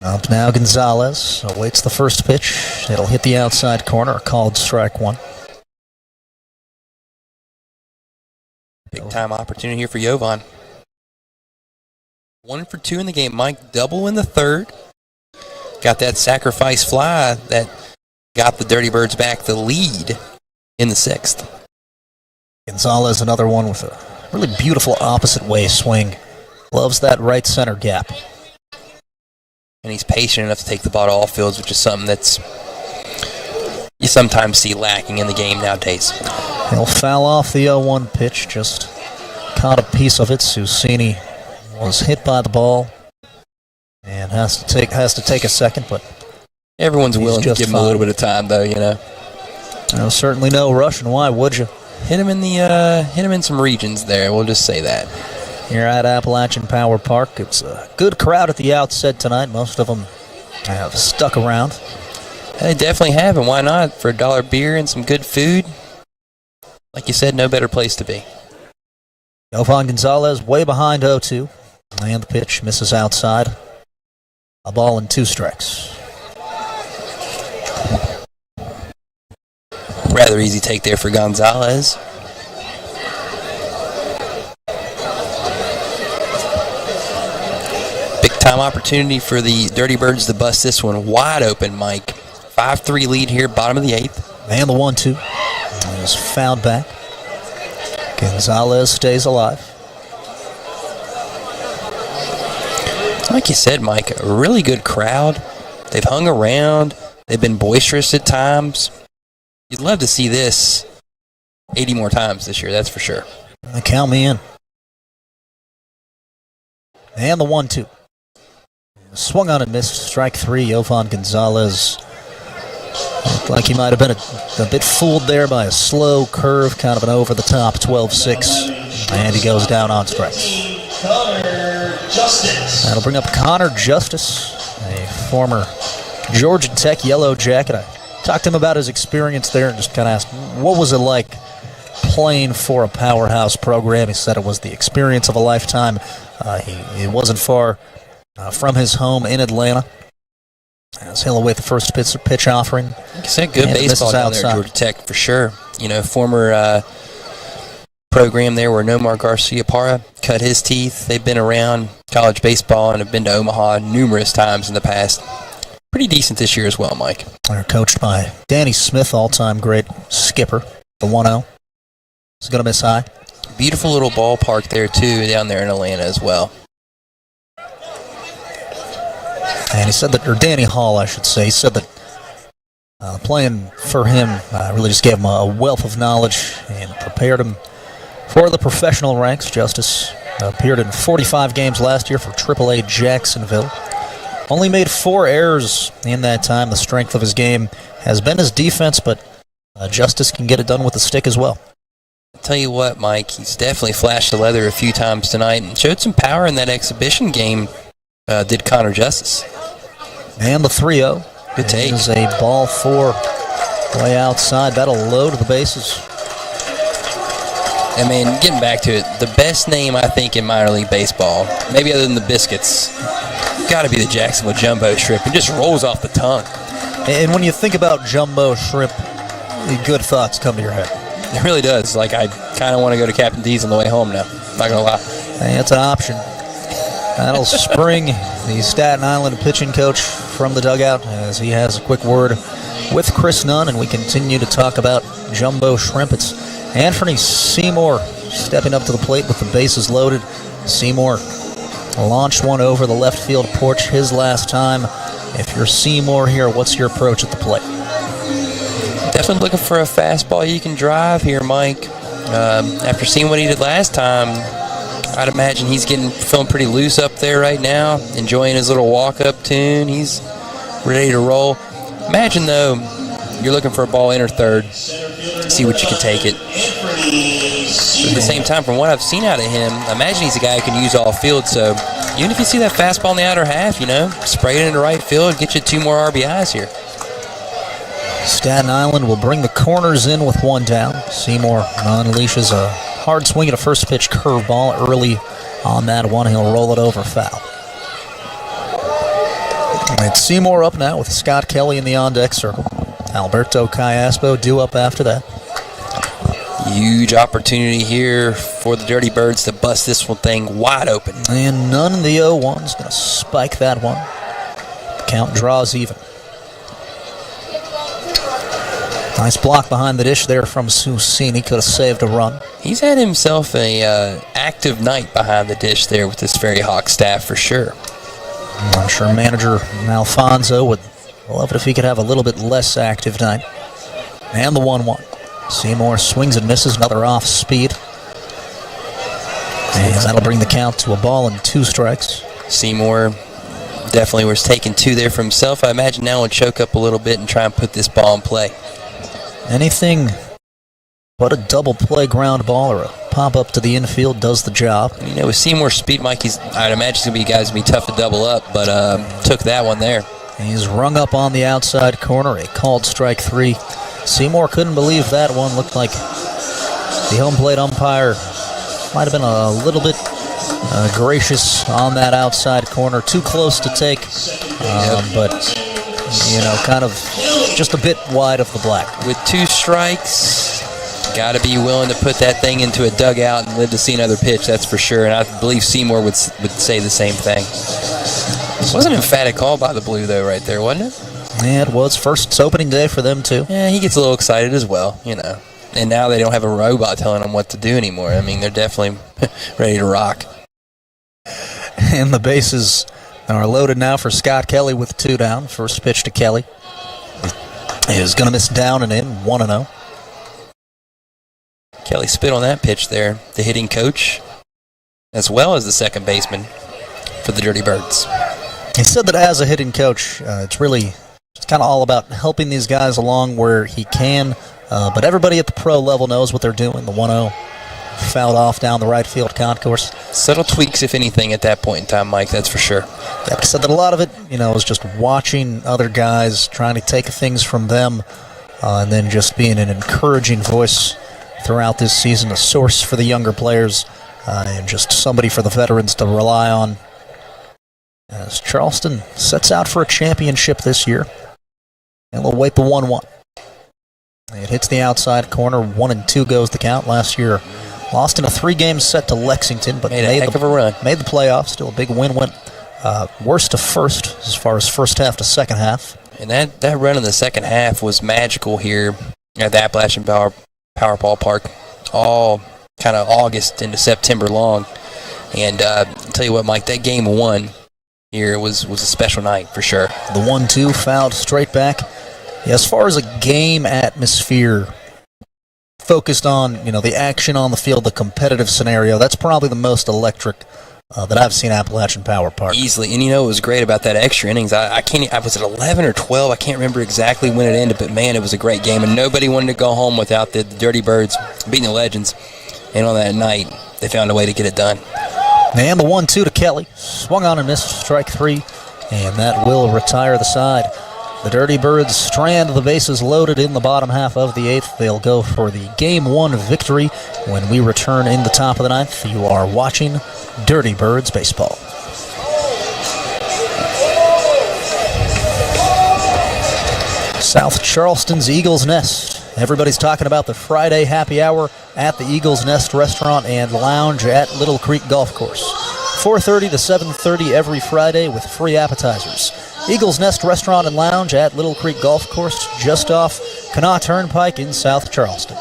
Up now Gonzalez awaits the first pitch. It'll hit the outside corner, called strike 1. Big time opportunity here for Jovan. 1 for 2 in the game, Mike. Double in the 3rd. Got that sacrifice fly that got the Dirty Birds back the lead in the 6th. Gonzalez, another one with a really beautiful opposite way swing. Loves that right center gap. And he's patient enough to take the ball to all fields, which is something that's you sometimes see lacking in the game nowadays. He'll foul off the 0-1 pitch. Just caught a piece of it. Cecchini was hit by the ball and has to take a second, but everyone's willing to give him a little bit of time, though. There's certainly no rush, and why would you? Hit him in some regions there. We'll just say that. Here at Appalachian Power Park, it's a good crowd at the outset tonight. Most of them have stuck around. They definitely have, and why not? For $1 beer and some good food, like you said, no better place to be. Jovan Gonzalez way behind 0-2. And the pitch misses outside. A ball and 2 strikes. Rather easy take there for Gonzalez. Big time opportunity for the Dirty Birds to bust this one wide open, Mike. 5-3 lead here, bottom of the 8th. And the 1-2 is fouled back. Gonzalez stays alive. Like you said, Mike, a really good crowd. They've hung around. They've been boisterous at times. You'd love to see this 80 more times this year, that's for sure. Count me in. And the 1-2. Swung on and missed. Strike 3, Jovan Gonzalez. Looked like he might have been a bit fooled there by a slow curve, kind of an over-the-top 12-6. And he goes down on strikes. That'll bring up Connor Justice, a former Georgia Tech Yellow Jacket. I talked to him about his experience there and just kind of asked, what was it like playing for a powerhouse program? He said it was the experience of a lifetime. He wasn't far from his home in Atlanta. As he'll await the first pitch offering. Like I said, good baseball down there at Georgia Tech for sure. You know, former program there where Nomar Garcia Parra cut his teeth. They've been around college baseball and have been to Omaha numerous times in the past. Pretty decent this year as well, Mike. They're coached by Danny Smith, all-time great skipper. The 1-0. He's going to miss high. Beautiful little ballpark there, too, down there in Atlanta as well. And he said that, or Danny Hall, I should say, he said that playing for him really just gave him a wealth of knowledge and prepared him for the professional ranks. Justice appeared in 45 games last year for AAA Jacksonville. Only made 4 errors in that time. The strength of his game has been his defense, but Justice can get it done with the stick as well. I'll tell you what, Mike, he's definitely flashed the leather a few times tonight and showed some power in that exhibition game, did Connor Justice. And the 3-0. Good take. This is a ball 4 way outside. That'll load the bases. I mean, getting back to it, the best name, I think, in minor league baseball, maybe other than the Biscuits, got to be the Jacksonville Jumbo Shrimp. It just rolls off the tongue. And when you think about Jumbo Shrimp, good thoughts come to your head. It really does. Like, I kind of want to go to Captain D's on the way home now. Not going to lie. Hey, that's an option. That'll spring the Staten Island pitching coach from the dugout as he has a quick word with Chris Nunn, and we continue to talk about Jumbo Shrimp. It's Anthony Seymour stepping up to the plate with the bases loaded. Seymour launched one over the left field porch his last time. If you're Seymour here, what's your approach at the plate? Definitely looking for a fastball you can drive here, Mike. After seeing what he did last time, I'd imagine he's feeling pretty loose up there right now, enjoying his little walk-up tune. He's ready to roll. Imagine, though, you're looking for a ball in or third. See what you can take it. But at the same time, from what I've seen out of him, I imagine he's a guy who can use all field. So even if you see that fastball in the outer half, spray it into right field, get you 2 more RBIs here. Staten Island will bring the corners in with 1 down. Seymour unleashes a hard swing at a first pitch curveball early on that one. He'll roll it over foul. It's Seymour up now with Scott Kelly in the on-deck circle. Alberto Kiaspo due up after that. Huge opportunity here for the Dirty Birds to bust this one thing wide open. And Nunn in the 0-1 is going to spike that one. Count draws even. Nice block behind the dish there from Susini. Could have saved a run. He's had himself a active night behind the dish there with this Ferry Hawk staff for sure. I'm sure manager Alfonso would love it if he could have a little bit less active night. And the 1-1. Seymour swings and misses, another off speed. And that'll bring the count to a ball and 2 strikes. Seymour definitely was taking 2 there for himself. I imagine now he'll choke up a little bit and try and put this ball in play. Anything but a double play ground ball or a pop up to the infield does the job. With Seymour's speed, Mike, I'd imagine he's going to be guys be tough to double up, but took that one there. He's rung up on the outside corner, a called strike 3. Seymour couldn't believe that one. Looked like the home plate umpire Might have been a little bit gracious on that outside corner. Too close to take, but, you know, kind of just a bit wide of the black. With 2 strikes, got to be willing to put that thing into a dugout and live to see another pitch, that's for sure. And I believe Seymour would say the same thing. It was an emphatic call by the Blue, though, right there, wasn't it? Yeah, it was. It's opening day for them, too. Yeah, he gets a little excited as well, you know. And now they don't have a robot telling them what to do anymore. I mean, they're definitely ready to rock. And the bases are loaded now for Scott Kelly with 2 down. First pitch to Kelly is going to miss down and in, 1-0. Kelly spit on that pitch there, the hitting coach, as well as the second baseman for the Dirty Birds. He said that as a hitting coach, it's kind of all about helping these guys along where he can, but everybody at the pro level knows what they're doing. The 1-0 fouled off down the right field concourse. Subtle tweaks, if anything, at that point in time, Mike, that's for sure. Yeah, he said that a lot of it, you know, is just watching other guys, trying to take things from them, and then just being an encouraging voice throughout this season, a source for the younger players, and just somebody for the veterans to rely on. As Charleston sets out for a championship this year, and we'll wait the 1-1. It hits the outside corner, 1-2 goes the count. Last year, lost in a 3-game set to Lexington, but made a heck of a run. Made the playoffs. Still a big win. Went worst to first as far as first half to second half. And that run in the second half was magical here at the Appalachian Power Ballpark, all kind of August into September long. And I'll tell you what, Mike, that game 1 here was a special night for sure. The 1-2 fouled straight back. Yeah, as far as a game atmosphere, focused on, you know, the action on the field, the competitive scenario, that's probably the most electric that I've seen Appalachian Power Park. Easily. And you know what was great about that extra innings? I was at 11 or 12. I can't remember exactly when it ended, but man, it was a great game. And nobody wanted to go home without the Dirty Birds beating the Legends. And on that night, they found a way to get it done. And the 1-2 to Kelly. Swung on and missed, strike 3. And that will retire the side. The Dirty Birds strand the bases loaded in the bottom half of the 8th. They'll go for the Game 1 victory when we return in the top of the 9th. You are watching Dirty Birds Baseball. South Charleston's Eagle's Nest. Everybody's talking about the Friday happy hour at the Eagle's Nest Restaurant and Lounge at Little Creek Golf Course. 4:30 to 7:30 every Friday with free appetizers. Eagle's Nest Restaurant and Lounge at Little Creek Golf Course, just off Kanawha Turnpike in South Charleston.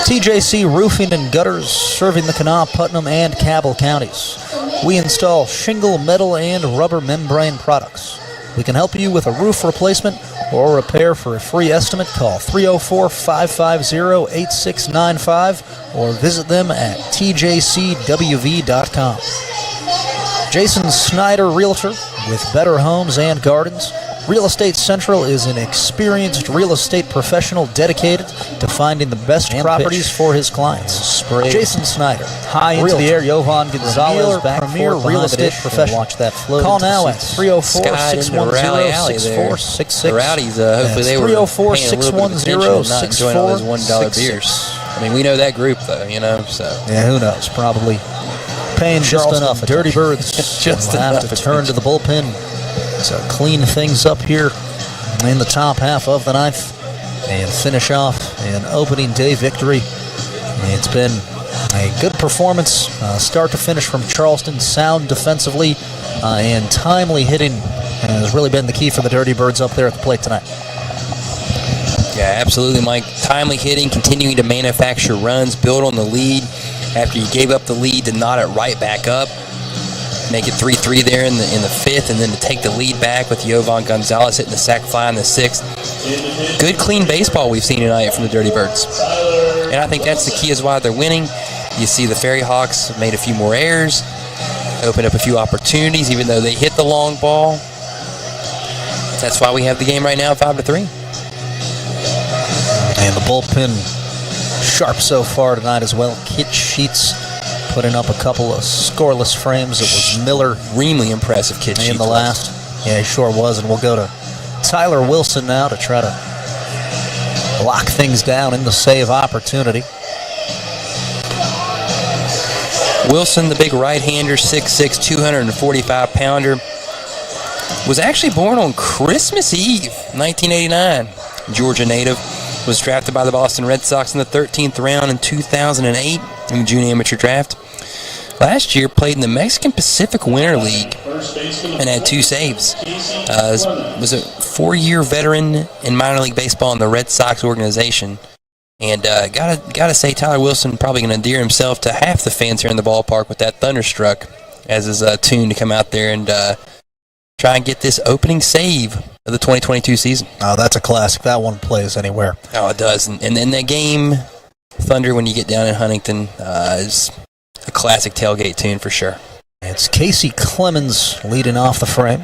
Tjc Roofing and Gutters, serving the Kanawha, Putnam, and Cabell counties. We install shingle, metal, and rubber membrane products. We can help you with a roof replacement or repair. For a free estimate, call 304-550-8695 or visit them at tjcwv.com. Jason Snyder, Realtor with Better Homes and Gardens. Real Estate Central is an experienced real estate professional dedicated to finding the best properties for his clients. Jason Snyder, high into the air, Jovan Gonzalez, premier real estate professional. Watch that float. Call now at 304-610-6466. The Rowdies, hopefully they were 304-610-6466. those $1 beers. I mean, we know that group though, you know. So yeah, who knows? Probably paying just enough. Dirty Birds just will have to turn to the bullpen to clean things up here in the top half of the 9th and finish off an opening day victory. It's been a good performance, start to finish from Charleston. Sound defensively and timely hitting has really been the key for the Dirty Birds up there at the plate tonight. Yeah, absolutely, Mike. Timely hitting, continuing to manufacture runs, build on the lead after you gave up the lead to knot it right back up. Make it 3-3 there in the 5th, and then to take the lead back with Jovan Gonzalez hitting the sac fly in the 6th. Good, clean baseball we've seen tonight from the Dirty Birds. And I think that's the key is why they're winning. You see the Ferry Hawks made a few more errors, opened up a few opportunities, even though they hit the long ball. That's why we have the game right now 5-3. And the bullpen sharp so far tonight as well. Kit Sheets putting up a couple of scoreless frames. It was Miller. Extremely impressive Kit Sheets in the last. Yeah, he sure was. And we'll go to Tyler Wilson now to try to lock things down in the save opportunity. Wilson, the big right-hander, 6'6", 245-pounder, was actually born on Christmas Eve, 1989. Georgia native, was drafted by the Boston Red Sox in the 13th round in 2008 in the June amateur draft. Last year, played in the Mexican Pacific Winter League and had 2 saves. Was a 4-year veteran in minor league baseball in the Red Sox organization. And gotta say, Tyler Wilson probably going to endear himself to half the fans here in the ballpark with that Thunderstruck as his tune to come out there and try and get this opening save of the 2022 season. Oh, that's a classic. That one plays anywhere. Oh, it does. And then that game, Thunder, when you get down in Huntington, is a classic tailgate tune for sure. It's Tjc Clemens leading off the frame.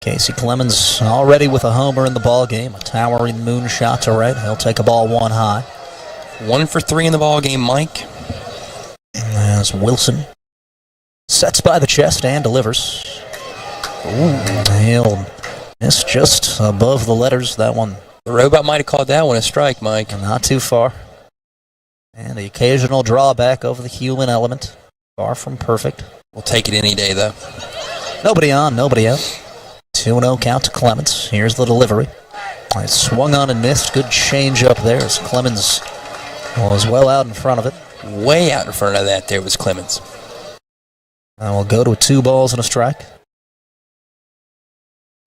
Tjc Clemens already with a homer in the ball game, a towering moonshot to right. He'll take a ball 1 high. 1 for 3 in the ball game, Mike. As Wilson sets by the chest and delivers. Ooh, he'll miss just above the letters. That one. The robot might have called that one a strike, Mike. Not too far. And the occasional drawback over the human element. Far from perfect. We'll take it any day, though. Nobody on, nobody out. 2-0 count to Clemens. Here's the delivery. It swung on and missed. Good change up there as Clemens was well out in front of it. Way out in front of that there was Clemens. And we'll go to 2 balls and a strike.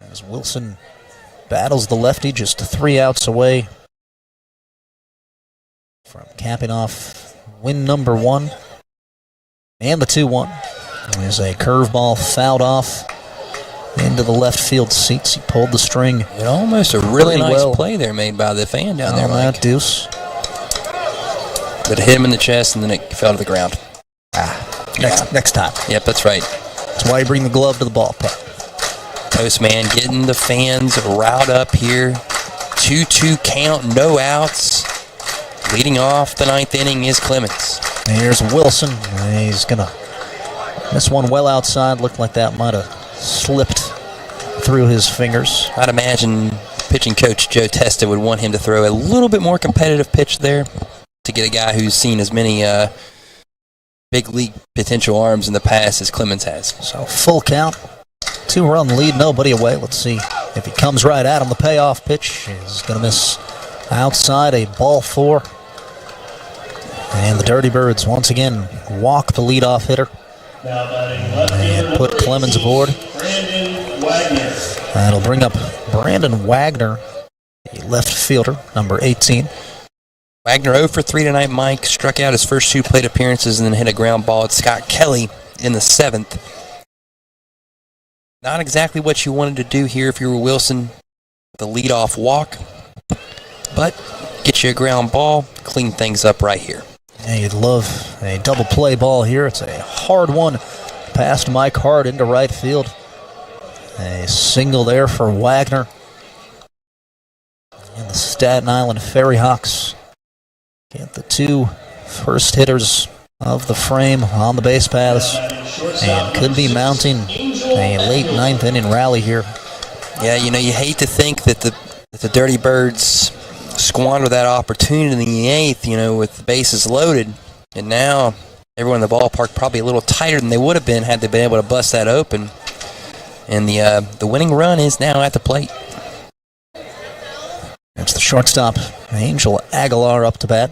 As Wilson battles the lefty just 3 outs away from capping off win number 1 and the 2-1. There's a curveball fouled off into the left field seats. He pulled the string. And almost a really nice well. play there made by the fan down there, Mike. That deuce. But it hit him in the chest and then it fell to the ground. Next time. Yep, that's right. That's why you bring the glove to the ballpark. Postman getting the fans riled up here. 2-2 count, no outs. Leading off the 9th inning is Clemens. Here's Wilson. He's going to miss one well outside. Looked like that might have slipped through his fingers. I'd imagine pitching coach Joe Testa would want him to throw a little bit more competitive pitch there to get a guy who's seen as many big league potential arms in the past as Clemens has. So full count. 2-run lead, nobody away. Let's see if he comes right at him. The payoff pitch is going to miss outside, a ball 4. And the Dirty Birds once again walk the leadoff hitter and put Clemens aboard. That'll bring up Brandon Wagner, the left fielder, number 18. Wagner 0 for 3 tonight, Mike. Struck out his first 2 plate appearances and then hit a ground ball at Scott Kelly in the 7th. Not exactly what you wanted to do here if you were Wilson. The leadoff walk. But get you a ground ball, clean things up right here. Yeah, you'd love a double play ball here. It's a hard one past Mike Hart into right field. A single there for Wagner. And the Staten Island Ferry Hawks get the 2 first hitters of the frame on the base paths and could be mounting a late 9th inning rally here. Yeah, you know, you hate to think that the Dirty Birds squander that opportunity in the 8th, you know, with the bases loaded. And now everyone in the ballpark probably a little tighter than they would have been had they been able to bust that open. And the winning run is now at the plate. It's the shortstop, Angel Aguilar, up to bat.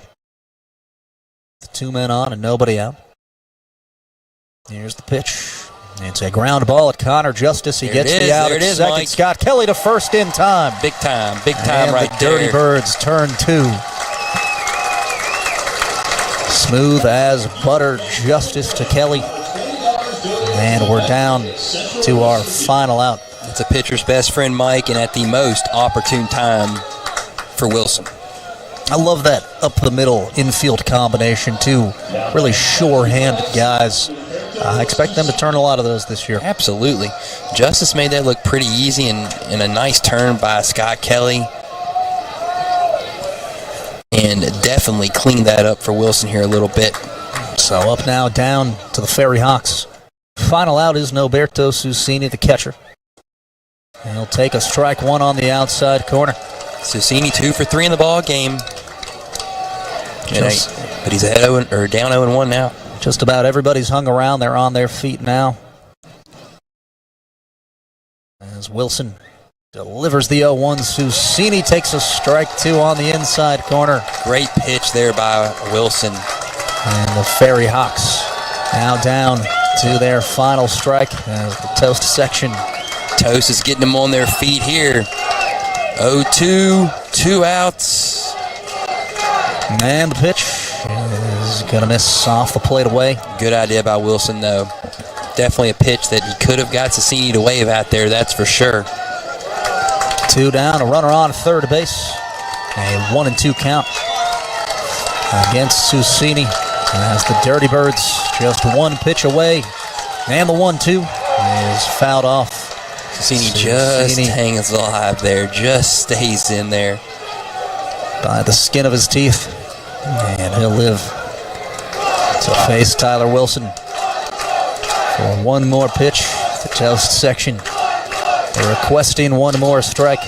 2 men on and nobody out. Here's the pitch. It's a ground ball at Connor Justice. He gets the out at second. Mike. Scott Kelly to first in time. Big time And right the there. Dirty Birds turn 2. Smooth as butter, Justice to Kelly. And we're down to our final out. It's a pitcher's best friend, Mike, and at the most opportune time for Wilson. I love that up the middle infield combination, too. Really sure-handed guys. I expect them to turn a lot of those this year. Absolutely. Justice made that look pretty easy and a nice turn by Scott Kelly. And definitely cleaned that up for Wilson here a little bit. So up now, down to the Ferry Hawks. Final out is Noberto Susini, the catcher. And he'll take a strike 1 on the outside corner. Susini 2 for 3 in the ball game. But he's ahead down 0-1 now. Just about everybody's hung around. They're on their feet now. As Wilson delivers the 0-1. Susini takes a strike 2 on the inside corner. Great pitch there by Wilson. And the Ferry Hawks now down to their final strike as the Toast section. Toast is getting them on their feet here. 0-2, 2 outs. And the pitch is going to miss off the plate away. Good idea by Wilson, though. Definitely a pitch that he could have got Cecchini to wave out there, that's for sure. 2 down, a runner on third base. A 1-2 count against Susini as the Dirty Birds just 1 pitch away. And the 1-2 is fouled off. Cecchini just hangs alive there, just stays in there. By the skin of his teeth. And he'll live to face Tyler Wilson for 1 more pitch. The Toast section. They're requesting 1 more strike.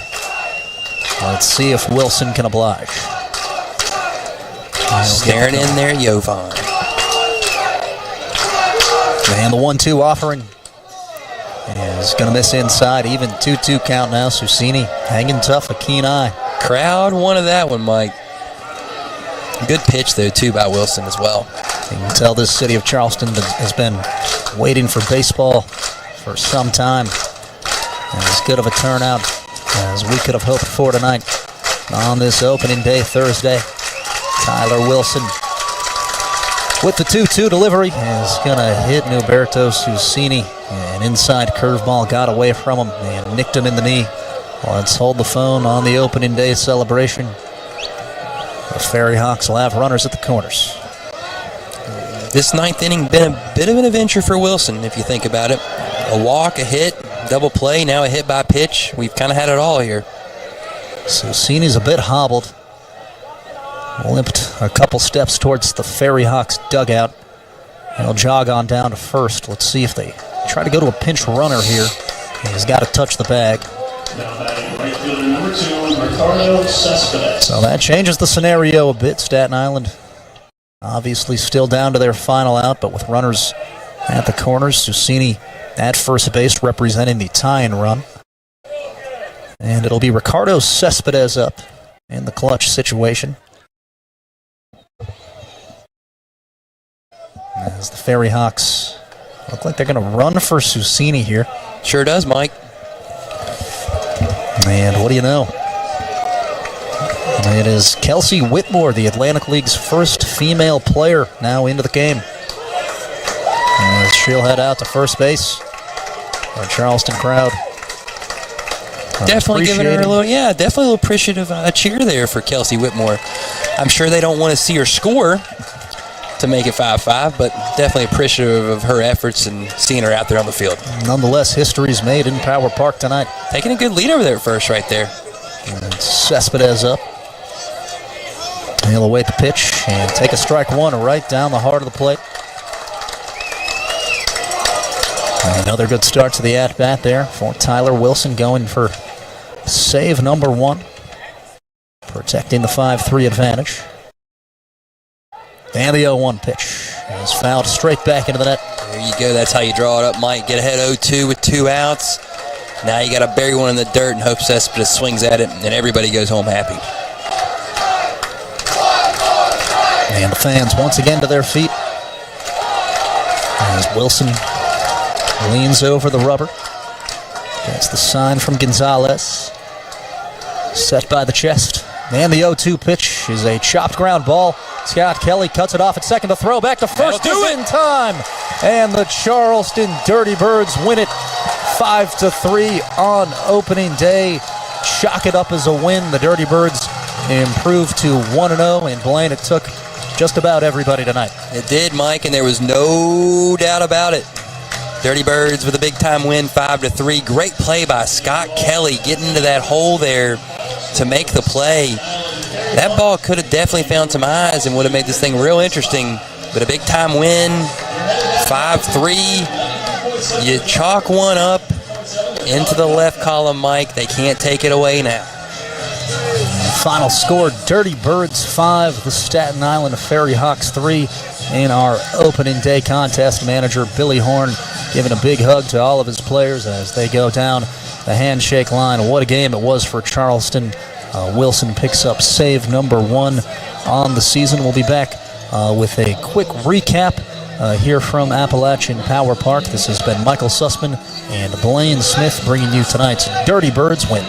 Let's see if Wilson can oblige. Staring in there, Jovan. And the 1-2 offering is going to miss inside. Even 2-2 count now. Susini hanging tough, a keen eye. Crowd wanted that one, Mike. Good pitch, though, too, by Wilson as well. You can tell this city of Charleston has been waiting for baseball for some time. And as good of a turnout as we could have hoped for tonight on this opening day, Thursday. Tyler Wilson with the 2-2 delivery is going to hit Alberto Susini. An inside curveball got away from him and nicked him in the knee. Let's hold the phone on the opening day celebration. The Ferry Hawks will have runners at the corners. This 9th inning been a bit of an adventure for Wilson, if you think about it. A walk, a hit, double play, now a hit by pitch. We've kind of had it all here. Susini's a bit hobbled. Limped a couple steps towards the Ferry Hawks dugout. He'll jog on down to first. Let's see if they try to go to a pinch runner here. He's got to touch the bag. Now batting right fielder number 2, Ricardo Cespedes. So that changes the scenario a bit. Staten Island obviously still down to their final out, but with runners at the corners. Susini at first base representing the tying run. And it'll be Ricardo Cespedes up in the clutch situation. As the Ferry Hawks look like they're going to run for Susini here. Sure does, Mike. And what do you know? It is Kelsey Whitmore, the Atlantic League's first female player, now into the game. And she'll head out to first base. Our Charleston crowd. Definitely giving her a little appreciative cheer there for Kelsey Whitmore. I'm sure they don't want to see her score to make it 5-5, but definitely appreciative of her efforts and seeing her out there on the field. Nonetheless, history's made in Power Park tonight. Taking a good lead over there at first right there. And Cespedes up. He'll await the pitch and take a strike 1 right down the heart of the plate. Another good start to the at-bat there for Tyler Wilson, going for save number 1, protecting the 5-3 advantage. And the 0-1 pitch is fouled straight back into the net. There you go. That's how you draw it up, Mike. Get ahead 0-2 with 2 outs. Now you got to bury one in the dirt and hope Cespedes swings at it, and everybody goes home happy. And the fans once again to their feet as Wilson leans over the rubber. That's the sign from Gonzalez. Set by the chest. And the 0-2 pitch is a chopped ground ball. Scott Kelly cuts it off at second. The throw back to first is in time. And the Charleston Dirty Birds win it 5-3 on opening day. Chalk it up as a win. The Dirty Birds improved to 1-0. And Blaine, it took just about everybody tonight. It did, Mike, and there was no doubt about it. Dirty Birds with a big-time win, 5-3. Great play by Scott Kelly getting into that hole there to make the play. That ball could have definitely found some eyes and would have made this thing real interesting. But a big-time win, 5-3. You chalk one up into the left column, Mike. They can't take it away now. Final score, Dirty Birds 5, the Staten Island Ferry Hawks 3. in our opening day contest. Manager Billy Horn giving a big hug to all of his players as they go down the handshake line. What a game it was for Charleston. Wilson picks up save number 1 on the season. We'll be back with a quick recap here from Appalachian Power Park. This has been Michael Sussman and Blaine Smith bringing you tonight's Dirty Birds win.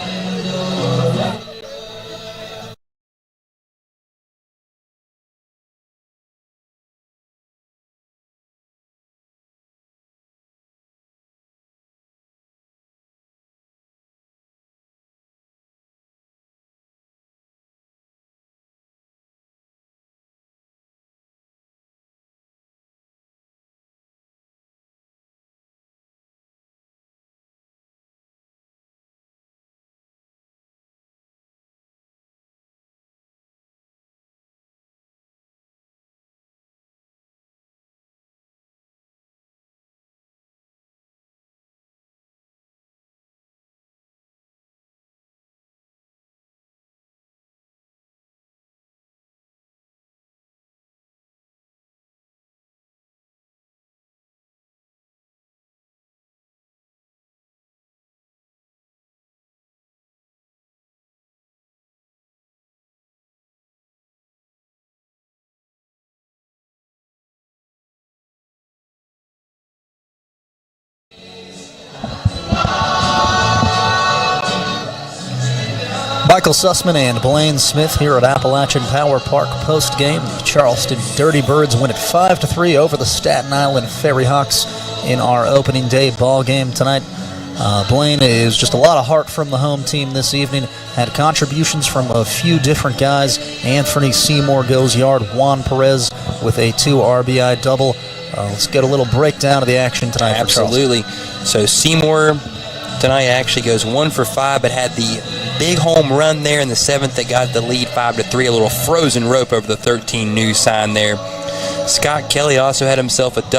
Michael Sussman and Blaine Smith here at Appalachian Power Park post-game. The Charleston Dirty Birds win it 5-3 over the Staten Island Ferry Hawks in our opening day ball game tonight. Blaine is just a lot of heart from the home team this evening. Had contributions from a few different guys. Anthony Seymour goes yard. Juan Perez with a 2 RBI double. Let's get a little breakdown of the action tonight. Absolutely. So Seymour tonight actually goes 1 for 5, but had the big home run there in the 7th that got the lead 5-3. A little frozen rope over the 13 news sign there. Scott Kelly also had himself a double.